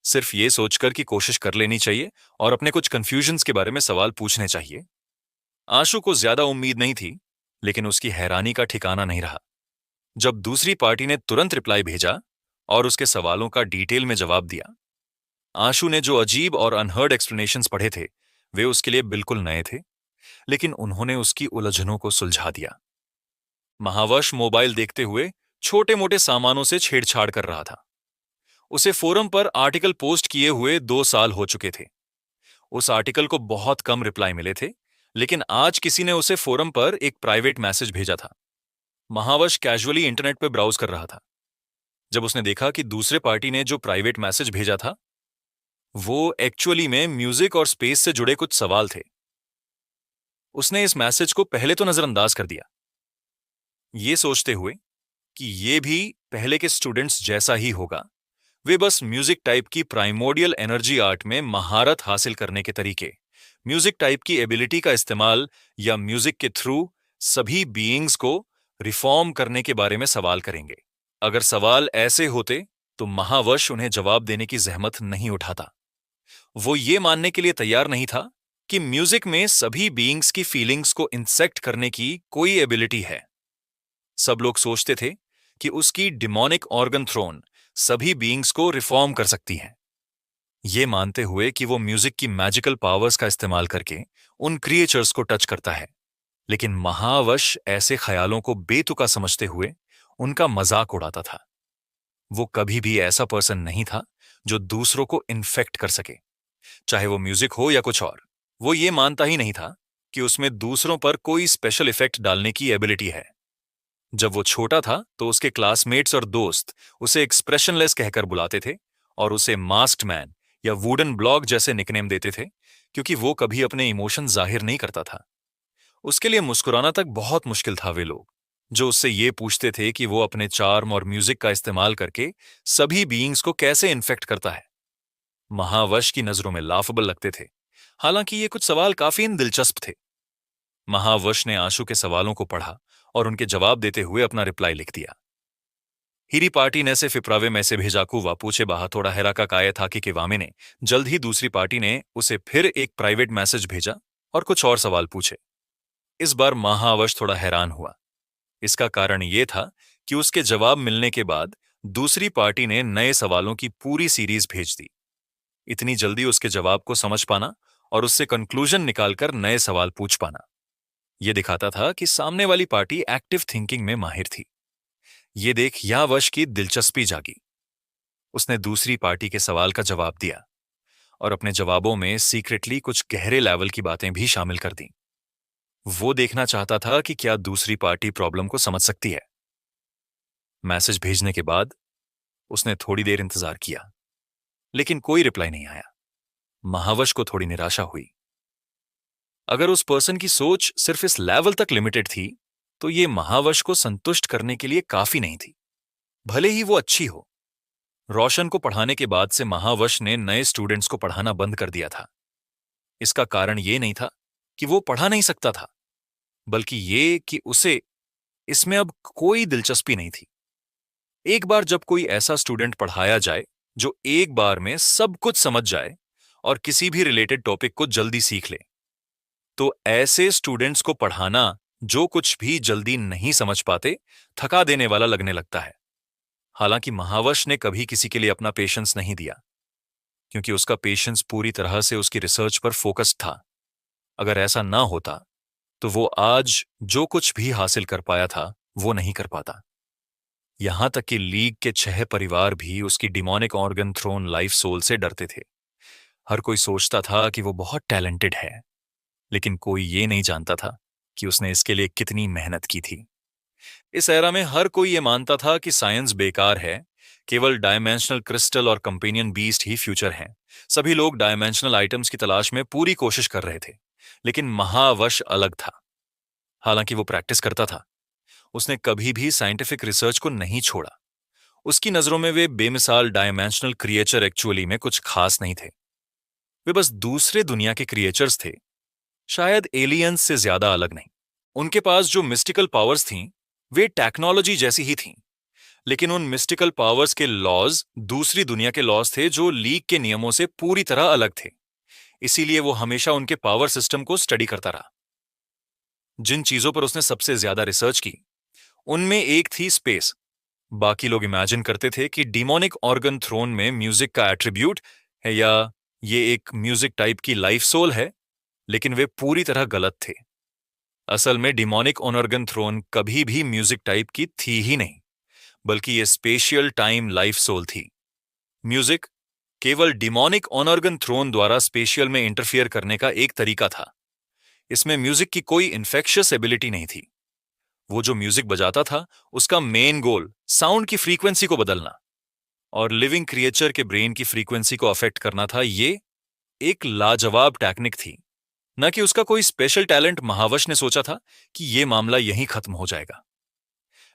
सिर्फ ये सोचकर कि कोशिश कर लेनी चाहिए और अपने कुछ कंफ्यूजन्स के बारे में सवाल पूछने चाहिए। आशु को ज्यादा उम्मीद नहीं थी, लेकिन उसकी हैरानी का ठिकाना नहीं रहा जब दूसरी पार्टी ने तुरंत रिप्लाई भेजा और उसके सवालों का डिटेल में जवाब दिया। आशु ने जो अजीब और अनहर्ड एक्सप्लेनेशंस पढ़े थे, वे उसके लिए बिल्कुल नए थे, लेकिन उन्होंने उसकी उलझनों को सुलझा दिया। महावश मोबाइल देखते हुए छोटे मोटे सामानों से छेड़छाड़ कर रहा था। उसे फोरम पर आर्टिकल पोस्ट किए हुए 2 साल हो चुके थे। उस आर्टिकल को बहुत कम रिप्लाई मिले थे, लेकिन आज किसी ने उसे फोरम पर एक प्राइवेट मैसेज भेजा था। महावश कैजुअली इंटरनेट पर ब्राउज कर रहा था जब उसने देखा कि दूसरे पार्टी ने जो प्राइवेट मैसेज भेजा था वो एक्चुअली में म्यूजिक और स्पेस से जुड़े कुछ सवाल थे। उसने इस मैसेज को पहले तो नजरअंदाज कर दिया, ये सोचते हुए कि ये भी पहले के स्टूडेंट्स जैसा ही होगा। वे बस म्यूजिक टाइप की प्राइमोडियल एनर्जी आर्ट में महारत हासिल करने के तरीके, म्यूजिक टाइप की एबिलिटी का इस्तेमाल या म्यूजिक के थ्रू सभी बीइंग्स को रिफॉर्म करने के बारे में सवाल करेंगे। अगर सवाल ऐसे होते तो महावश उन्हें जवाब देने की जहमत नहीं उठाता। वो ये मानने के लिए तैयार नहीं था कि म्यूजिक में सभी बीइंग्स की फीलिंग्स को इंसेक्ट करने की कोई एबिलिटी है। सब लोग सोचते थे कि उसकी डिमोनिक ऑर्गन थ्रोन सभी बीइंग्स को रिफॉर्म कर सकती है, ये मानते हुए कि वो म्यूजिक की मैजिकल पावर्स का इस्तेमाल करके उन क्रिएचर्स को टच करता है। लेकिन महावश ऐसे ख्यालों को बेतुका समझते हुए उनका मजाक उड़ाता था। वो कभी भी ऐसा पर्सन नहीं था जो दूसरों को इन्फेक्ट कर सके, चाहे वो म्यूजिक हो या कुछ और। वो ये मानता ही नहीं था कि उसमें दूसरों पर कोई स्पेशल इफेक्ट डालने की एबिलिटी है। जब वो छोटा था तो उसके क्लासमेट्स और दोस्त उसे एक्सप्रेशनलेस कहकर बुलाते थे और उसे मास्क्ड मैन या वुडन ब्लॉक जैसे निकनेम देते थे, क्योंकि वो कभी अपने इमोशन जाहिर नहीं करता था। उसके लिए मुस्कुराना तक बहुत मुश्किल था। वे लोग जो उससे ये पूछते थे कि वो अपने चार्म और म्यूजिक का इस्तेमाल करके सभी बीइंग्स को कैसे इन्फेक्ट करता है, महावश की नजरों में लाफेबल लगते थे। हालांकि ये कुछ सवाल काफी दिलचस्प थे। महावश ने आशु के सवालों को पढ़ा और उनके जवाब देते हुए अपना रिप्लाई लिख दिया। हिरी पार्टी ने से फिप्रावे में से भेजाकू वापूचे बाहा थोड़ा हैरा का काये था कि वामे ने जल्द ही दूसरी पार्टी ने उसे फिर एक प्राइवेट मैसेज भेजा और कुछ और सवाल पूछे। इस बार महावश थोड़ा हैरान हुआ। इसका कारण यह था कि उसके जवाब मिलने के बाद दूसरी पार्टी ने नए सवालों की पूरी सीरीज भेज दी। इतनी जल्दी उसके जवाब को समझ पाना और उससे कंक्लूजन निकालकर नए सवाल पूछ पाना, यह दिखाता था कि सामने वाली पार्टी एक्टिव थिंकिंग में माहिर थी। ये देख यावश की दिलचस्पी जागी। उसने दूसरी पार्टी के सवाल का जवाब दिया और अपने जवाबों में सीक्रेटली कुछ गहरे लेवल की बातें भी शामिल कर दी। वो देखना चाहता था कि क्या दूसरी पार्टी प्रॉब्लम को समझ सकती है। मैसेज भेजने के बाद उसने थोड़ी देर इंतजार किया, लेकिन कोई रिप्लाई नहीं आया। महावश को थोड़ी निराशा हुई। अगर उस पर्सन की सोच सिर्फ इस लेवल तक लिमिटेड थी तो ये महावश को संतुष्ट करने के लिए काफी नहीं थी, भले ही वो अच्छी हो। रोशन को पढ़ाने के बाद से महावश ने नए स्टूडेंट्स को पढ़ाना बंद कर दिया था। इसका कारण ये नहीं था कि वो पढ़ा नहीं सकता था, बल्कि ये कि उसे इसमें अब कोई दिलचस्पी नहीं थी। एक बार जब कोई ऐसा स्टूडेंट पढ़ाया जाए जो एक बार में सब कुछ समझ जाए और किसी भी रिलेटेड टॉपिक को जल्दी सीख ले, तो ऐसे स्टूडेंट्स को पढ़ाना जो कुछ भी जल्दी नहीं समझ पाते थका देने वाला लगने लगता है। हालांकि महावश ने कभी किसी के लिए अपना पेशेंस नहीं दिया, क्योंकि उसका पेशेंस पूरी तरह से उसकी रिसर्च पर फोकस्ड था। अगर ऐसा ना होता तो वो आज जो कुछ भी हासिल कर पाया था वो नहीं कर पाता। यहां तक कि लीग के 6 परिवार भी उसकी demonic organ throne life soul से डरते थे। हर कोई सोचता था कि वो बहुत टैलेंटेड है, लेकिन कोई ये नहीं जानता था कि उसने इसके लिए कितनी मेहनत की थी। इस एरा में हर कोई ये मानता था कि साइंस बेकार है, केवल डायमेंशनल क्रिस्टल और कंपेनियन बीस्ट ही फ्यूचर हैं। सभी लोग डायमेंशनल आइटम्स की तलाश में पूरी कोशिश कर रहे थे, लेकिन महावश अलग था। हालांकि वो प्रैक्टिस करता था, उसने कभी भी साइंटिफिक रिसर्च को नहीं छोड़ा। उसकी नजरों में वे बेमिसाल डायमेंशनल क्रिएचर एक्चुअली में कुछ खास नहीं थे। वे बस दूसरे दुनिया के क्रिएचर्स थे, शायद एलियंस से ज्यादा अलग नहीं। उनके पास जो मिस्टिकल पावर्स थीं, वे टेक्नोलॉजी जैसी ही थीं, लेकिन उन मिस्टिकल पावर्स के लॉज दूसरी दुनिया के लॉज थे जो लीग के नियमों से पूरी तरह अलग थे। इसीलिए वो हमेशा उनके पावर सिस्टम को स्टडी करता रहा। जिन चीजों पर उसने सबसे ज्यादा रिसर्च की, उनमें एक थी स्पेस। बाकी लोग इमेजिन करते थे कि डिमोनिक ऑर्गन थ्रोन में म्यूजिक का एट्रीब्यूट है या ये एक म्यूजिक टाइप की लाइफ सोल है, लेकिन वे पूरी तरह गलत थे। असल में डिमोनिक ऑर्गन थ्रोन कभी भी म्यूजिक टाइप की थी ही नहीं, बल्कि ये स्पेशियल टाइम लाइफ सोल थी। म्यूजिक केवल डिमोनिक ऑर्गन थ्रोन द्वारा स्पेशियल में इंटरफियर करने का एक तरीका था। इसमें म्यूजिक की कोई इन्फेक्शियस एबिलिटी नहीं थी। वो जो म्यूजिक बजाता था उसका मेन गोल साउंड की फ्रीक्वेंसी को बदलना और लिविंग क्रिएचर के ब्रेन की फ्रीक्वेंसी को अफेक्ट करना था। ये एक लाजवाब टेक्निक थी, न कि उसका कोई स्पेशल टैलेंट। महावश ने सोचा था कि यह मामला यहीं खत्म हो जाएगा,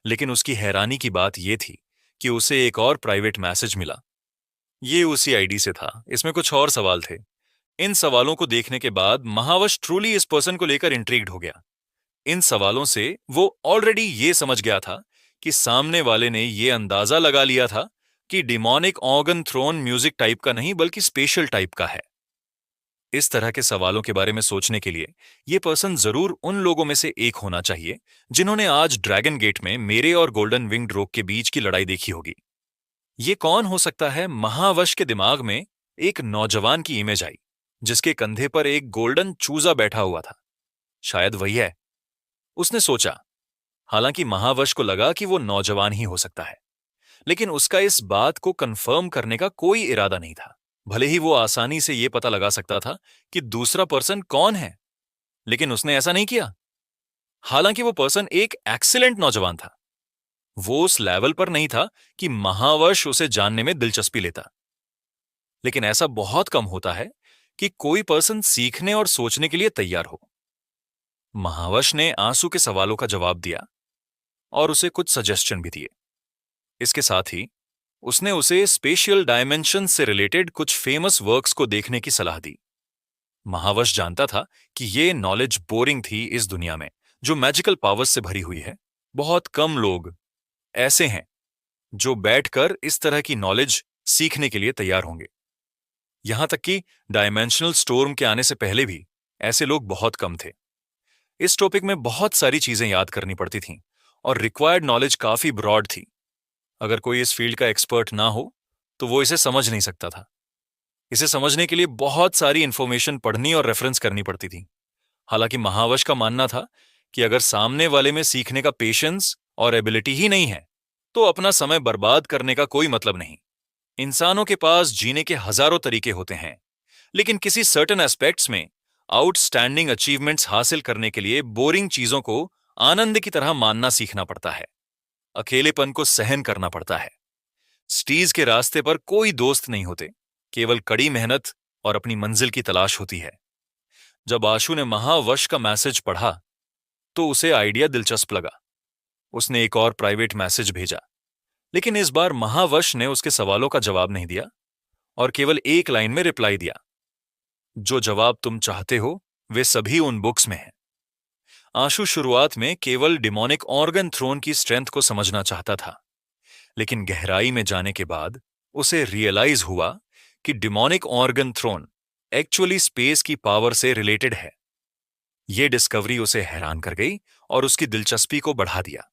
लेकिन उसकी हैरानी की बात यह थी कि उसे एक और प्राइवेट मैसेज मिला। ये उसी आईडी से था। इसमें कुछ और सवाल थे। इन सवालों को देखने के बाद महावश ट्रूली इस पर्सन को लेकर इंट्रिग्ड हो गया। इन सवालों से वो ऑलरेडी ये समझ गया था कि सामने वाले ने ये अंदाजा लगा लिया था कि demonic organ throne music type का नहीं बल्कि स्पेशल टाइप का है। इस तरह के सवालों के बारे में सोचने के लिए यह पर्सन जरूर उन लोगों में से एक होना चाहिए जिन्होंने आज ड्रैगन गेट में मेरे और गोल्डन विंग्ड रोग के बीच की लड़ाई देखी होगी। ये कौन हो सकता है? महावश के दिमाग में एक नौजवान की इमेज आई जिसके कंधे पर एक गोल्डन चूजा बैठा हुआ था। शायद वही है, उसने सोचा। हालांकि महावश को लगा कि वो नौजवान ही हो सकता है, लेकिन उसका इस बात को कंफर्म करने का कोई इरादा नहीं था। भले ही वो आसानी से यह पता लगा सकता था कि दूसरा पर्सन कौन है, लेकिन उसने ऐसा नहीं किया। हालांकि वो पर्सन एक एक्सीलेंट नौजवान था, वो उस लेवल पर नहीं था कि महावश उसे जानने में दिलचस्पी लेता। लेकिन ऐसा बहुत कम होता है कि कोई पर्सन सीखने और सोचने के लिए तैयार हो। महावश ने आंसू के सवालों का जवाब दिया और उसे कुछ सजेशन भी दिए। इसके साथ ही उसने उसे स्पेशियल डायमेंशन से रिलेटेड कुछ फेमस वर्क्स को देखने की सलाह दी। महावश जानता था कि ये नॉलेज बोरिंग थी इस दुनिया में जो मैजिकल पावर्स से भरी हुई है। बहुत कम लोग ऐसे हैं जो बैठकर इस तरह की नॉलेज सीखने के लिए तैयार होंगे। यहां तक कि डायमेंशनल स्टॉर्म के आने से पहले भी ऐसे लोग बहुत कम थे। इस टॉपिक में बहुत सारी चीजें याद करनी पड़ती थीं और रिक्वायर्ड नॉलेज काफी ब्रॉड थी। अगर कोई इस फील्ड का एक्सपर्ट ना हो तो वो इसे समझ नहीं सकता था। इसे समझने के लिए बहुत सारी इंफॉर्मेशन पढ़नी और रेफरेंस करनी पड़ती थी। हालांकि महावश का मानना था कि अगर सामने वाले में सीखने का पेशेंस और एबिलिटी ही नहीं है तो अपना समय बर्बाद करने का कोई मतलब नहीं। इंसानों के पास जीने के हजारों तरीके होते हैं, लेकिन किसी सर्टेन एस्पेक्ट्स में आउटस्टैंडिंग अचीवमेंट्स हासिल करने के लिए बोरिंग चीजों को आनंद की तरह मानना सीखना पड़ता है। अकेलेपन को सहन करना पड़ता है। स्टीज के रास्ते पर कोई दोस्त नहीं होते, केवल कड़ी मेहनत और अपनी मंजिल की तलाश होती है। जब आशु ने महावश का मैसेज पढ़ा तो उसे आइडिया दिलचस्प लगा। उसने एक और प्राइवेट मैसेज भेजा, लेकिन इस बार महावश ने उसके सवालों का जवाब नहीं दिया और केवल एक लाइन में रिप्लाई दिया, जो जवाब तुम चाहते हो वे सभी उन बुक्स में हैं। आशु शुरुआत में केवल डिमोनिक ऑर्गन थ्रोन की स्ट्रेंथ को समझना चाहता था, लेकिन गहराई में जाने के बाद उसे रियलाइज हुआ कि demonic organ throne actually space की पावर से रिलेटेड है। यह डिस्कवरी उसे हैरान कर गई और उसकी दिलचस्पी को बढ़ा दिया।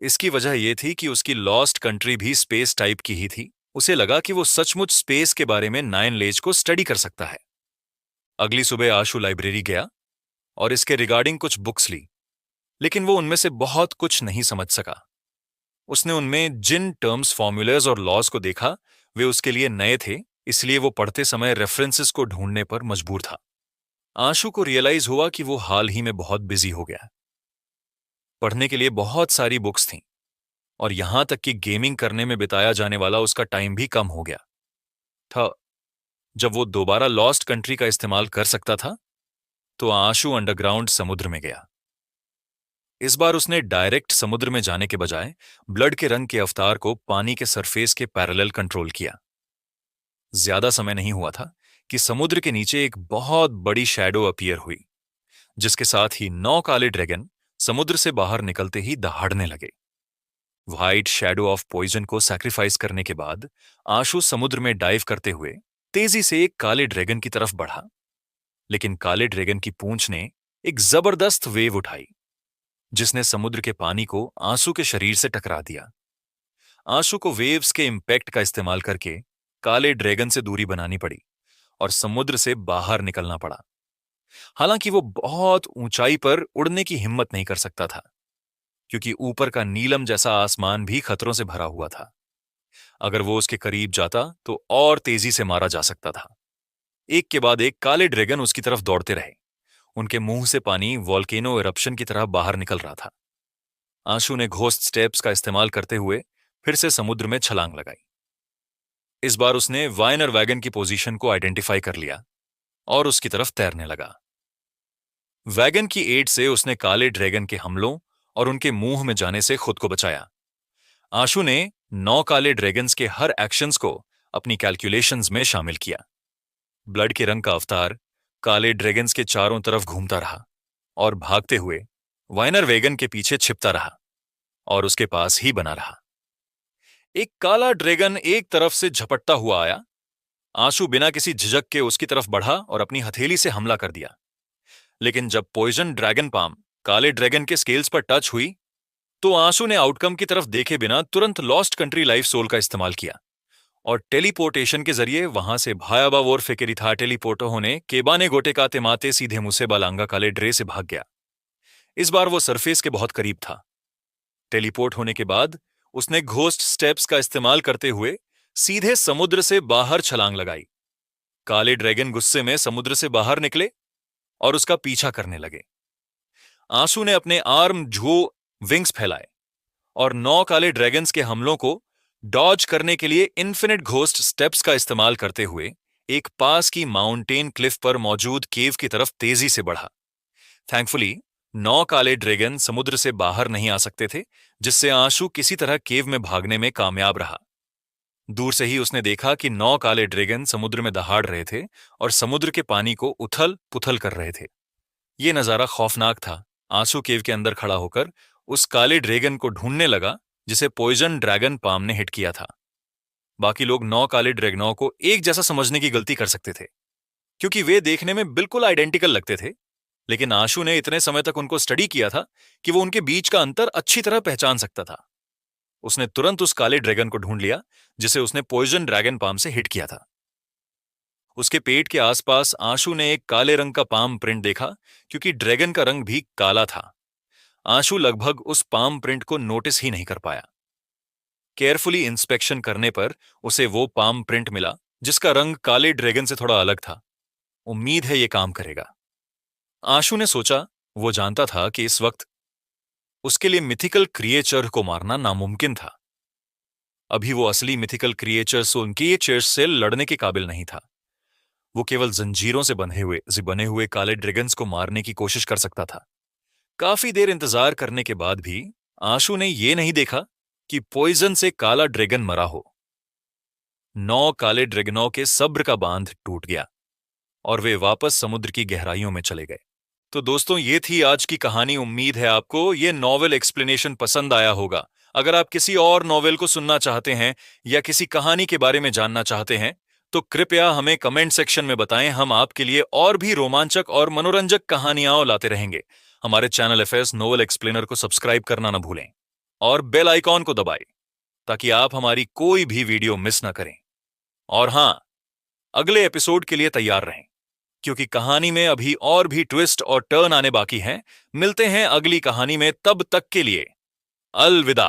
इसकी वजह यह थी कि उसकी लॉस्ट कंट्री भी स्पेस टाइप की ही थी। उसे लगा कि वो सचमुच स्पेस के बारे में नाइन लेज को स्टडी कर सकता है। अगली सुबह आशु लाइब्रेरी गया और इसके रिगार्डिंग कुछ बुक्स ली, लेकिन वो उनमें से बहुत कुछ नहीं समझ सका। उसने उनमें जिन टर्म्स, फॉर्मूलाज और लॉज को देखा वे उसके लिए नए थे, इसलिए वो पढ़ते समय रेफरेंसेस को ढूंढने पर मजबूर था। आशु को रियलाइज हुआ कि वो हाल ही में बहुत बिजी हो गया। पढ़ने के लिए बहुत सारी बुक्स थीं और यहां तक कि गेमिंग करने में बिताया जाने वाला उसका टाइम भी कम हो गया था। जब वो दोबारा लॉस्ट कंट्री का इस्तेमाल कर सकता था तो आशु अंडरग्राउंड समुद्र में गया। इस बार उसने डायरेक्ट समुद्र में जाने के बजाय ब्लड के रंग के अवतार को पानी के सरफेस के पैरेलल कंट्रोल किया। ज्यादा समय नहीं हुआ था कि समुद्र के नीचे एक बहुत बड़ी शैडो अपीयर हुई, जिसके साथ ही 9 काले ड्रैगन समुद्र से बाहर निकलते ही दहाड़ने लगे। व्हाइट शैडो ऑफ पॉइजन को सैक्रिफाइस करने के बाद आशु समुद्र में डाइव करते हुए तेजी से एक काले ड्रैगन की तरफ बढ़ा, लेकिन काले ड्रैगन की पूंछ ने एक जबरदस्त वेव उठाई जिसने समुद्र के पानी को आंसू के शरीर से टकरा दिया। आंसू को वेव्स के इंपैक्ट का इस्तेमाल करके काले ड्रैगन से दूरी बनानी पड़ी और समुद्र से बाहर निकलना पड़ा। हालांकि वो बहुत ऊंचाई पर उड़ने की हिम्मत नहीं कर सकता था, क्योंकि ऊपर का नीलम जैसा आसमान भी खतरों से भरा हुआ था। अगर वो उसके करीब जाता तो और तेजी से मारा जा सकता था। एक के बाद एक काले ड्रैगन उसकी तरफ दौड़ते रहे। उनके मुंह से पानी वॉल्केनो इरप्शन की तरह बाहर निकल रहा था। आशु ने घोस्ट स्टेप्स का इस्तेमाल करते हुए फिर से समुद्र में छलांग लगाई। इस बार उसने वाइनर वैगन की पोजीशन को आइडेंटिफाई कर लिया और उसकी तरफ तैरने लगा। वैगन की एड से उसने काले ड्रैगन के हमलों और उनके मुंह में जाने से खुद को बचाया। आशु ने 9 काले ड्रैगन्स के हर एक्शंस को अपनी कैलकुलेशंस में शामिल किया। ब्लड के रंग का अवतार काले ड्रैगन्स के चारों तरफ घूमता रहा और भागते हुए वाइनर वैगन के पीछे छिपता रहा और उसके पास ही बना रहा। एक काला ड्रैगन एक तरफ से झपटता हुआ आया। आशु बिना किसी झिझक के उसकी तरफ बढ़ा और अपनी हथेली से हमला कर दिया। लेकिन जब पॉइजन ड्रैगन पाम काले ड्रैगन के स्केल्स पर टच हुई तो आशु ने आउटकम की तरफ देखे बिना तुरंत लॉस्ट कंट्री लाइफ सोल का इस्तेमाल किया और टेलीपोर्टेशन के जरिए वहां से भायाबा वोर फेकेरी था टेलीपोर्टो होने केबाने गोटे का तेमाते सीधे मुसे बालांगा काले ड्रे से भाग गया। इस बार वो सरफेस के बहुत करीब था। टेलीपोर्ट होने के बाद उसने घोस्ट स्टेप्स का इस्तेमाल करते हुए सीधे समुद्र से बाहर छलांग लगाई। काले ड्रैगन गुस्से में समुद्र से बाहर निकले और उसका पीछा करने लगे। आंसू ने अपने आर्म झो विंग्स फैलाए और 9 काले ड्रैगन्स के हमलों को डॉज करने के लिए इन्फिनिट घोस्ट स्टेप्स का इस्तेमाल करते हुए एक पास की माउंटेन क्लिफ पर मौजूद केव की तरफ तेजी से बढ़ा। थैंकफुली 9 काले ड्रैगन समुद्र से बाहर नहीं आ सकते थे, जिससे आंशु किसी तरह केव में भागने में कामयाब रहा। दूर से ही उसने देखा कि 9 काले ड्रैगन समुद्र में दहाड़ रहे थे और समुद्र के पानी को उथल पुथल कर रहे थे। ये नजारा खौफनाक था। आंसू केव के अंदर खड़ा होकर उस काले ड्रैगन को ढूंढने लगा जिसे पॉइजन ड्रैगन पाम ने हिट किया था। बाकी लोग 9 काले ड्रैगनों को एक जैसा समझने की गलती कर सकते थे, क्योंकि वे देखने में बिल्कुल आइडेंटिकल लगते थे। लेकिन आशु ने इतने समय तक उनको स्टडी किया था कि वो उनके बीच का अंतर अच्छी तरह पहचान सकता था। उसने तुरंत उस काले ड्रैगन को ढूंढ लिया जिसे उसने पॉइजन ड्रैगन पाम से हिट किया था। उसके पेट के आसपास आशु ने एक काले रंग का पाम प्रिंट देखा, क्योंकि ड्रैगन का रंग भी काला था। आशु लगभग उस पाम प्रिंट को नोटिस ही नहीं कर पाया। केयरफुली इंस्पेक्शन करने पर उसे वो पाम प्रिंट मिला जिसका रंग काले ड्रैगन से थोड़ा अलग था। उम्मीद है ये काम करेगा। आशु ने सोचा, वो जानता था कि इस वक्त उसके लिए मिथिकल क्रिएचर को मारना नामुमकिन था। अभी वो असली मिथिकल क्रिएचर्स क्रिएचर्स से लड़ने के काबिल नहीं था। वो केवल जंजीरों से बने हुए काले ड्रैगन्स को मारने की कोशिश कर सकता था। काफी देर इंतजार करने के बाद भी आशु ने यह नहीं देखा कि पॉइजन से काला ड्रैगन मरा हो। 9 काले ड्रैगनों के सब्र का बांध टूट गया और वे वापस समुद्र की गहराइयों में चले गए। तो दोस्तों, ये थी आज की कहानी। उम्मीद है आपको ये नॉवेल एक्सप्लेनेशन पसंद आया होगा। अगर आप किसी और नॉवेल को सुनना चाहते हैं या किसी कहानी के बारे में जानना चाहते हैं तो कृपया हमें कमेंट सेक्शन में बताएं। हम आपके लिए और भी रोमांचक और मनोरंजक कहानियां लाते रहेंगे। हमारे चैनल एफएस नोवेल एक्सप्लेनर को सब्सक्राइब करना न भूलें और बेल आइकॉन को दबाएं ताकि आप हमारी कोई भी वीडियो मिस ना करें। और हां, अगले एपिसोड के लिए तैयार रहें, क्योंकि कहानी में अभी और भी ट्विस्ट और टर्न आने बाकी हैं। मिलते हैं अगली कहानी में, तब तक के लिए अलविदा।